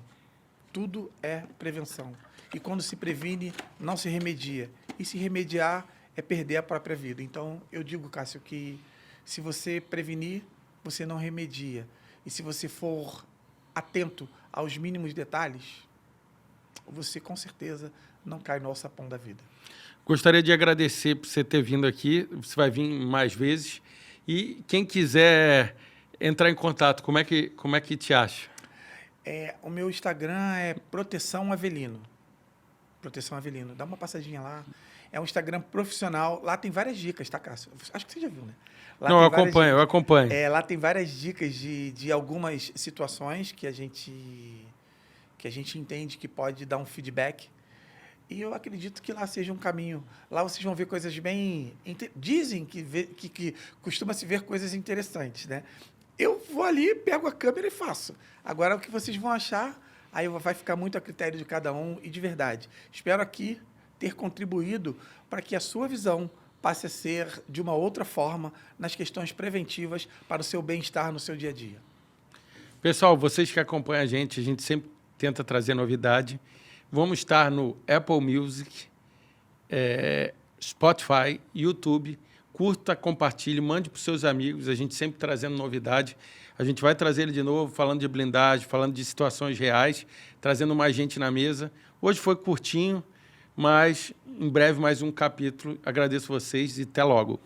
Tudo é prevenção. E quando se previne, não se remedia. E se remediar é perder a própria vida. Então, eu digo, Cássio, que se você prevenir, você não remedia. E se você for atento aos mínimos detalhes, você com certeza não cai no alçapão da vida. Gostaria de agradecer por você ter vindo aqui. Você vai vir mais vezes. E quem quiser entrar em contato, como é que te acha? O meu Instagram é Proteção Avelino. Proteção Avelino. Dá uma passadinha lá. É um Instagram profissional. Lá tem várias dicas, tá, Cássio? Acho que você já viu, né? Lá não, eu acompanho. Lá tem várias dicas de algumas situações que a gente entende que pode dar um feedback. E eu acredito que lá seja um caminho. Lá vocês vão ver coisas bem... Dizem que costuma-se ver coisas interessantes, né? Eu vou ali, pego a câmera e faço. Agora, o que vocês vão achar, aí vai ficar muito a critério de cada um e de verdade. Espero aqui ter contribuído para que a sua visão passe a ser de uma outra forma nas questões preventivas para o seu bem-estar no seu dia a dia. Pessoal, vocês que acompanham a gente sempre tenta trazer novidade. Vamos estar no Apple Music, Spotify, YouTube. Curta, compartilhe, mande para os seus amigos. A gente sempre trazendo novidade. A gente vai trazer ele de novo, falando de blindagem, falando de situações reais, trazendo mais gente na mesa. Hoje foi curtinho, mas em breve mais um capítulo. Agradeço vocês e até logo.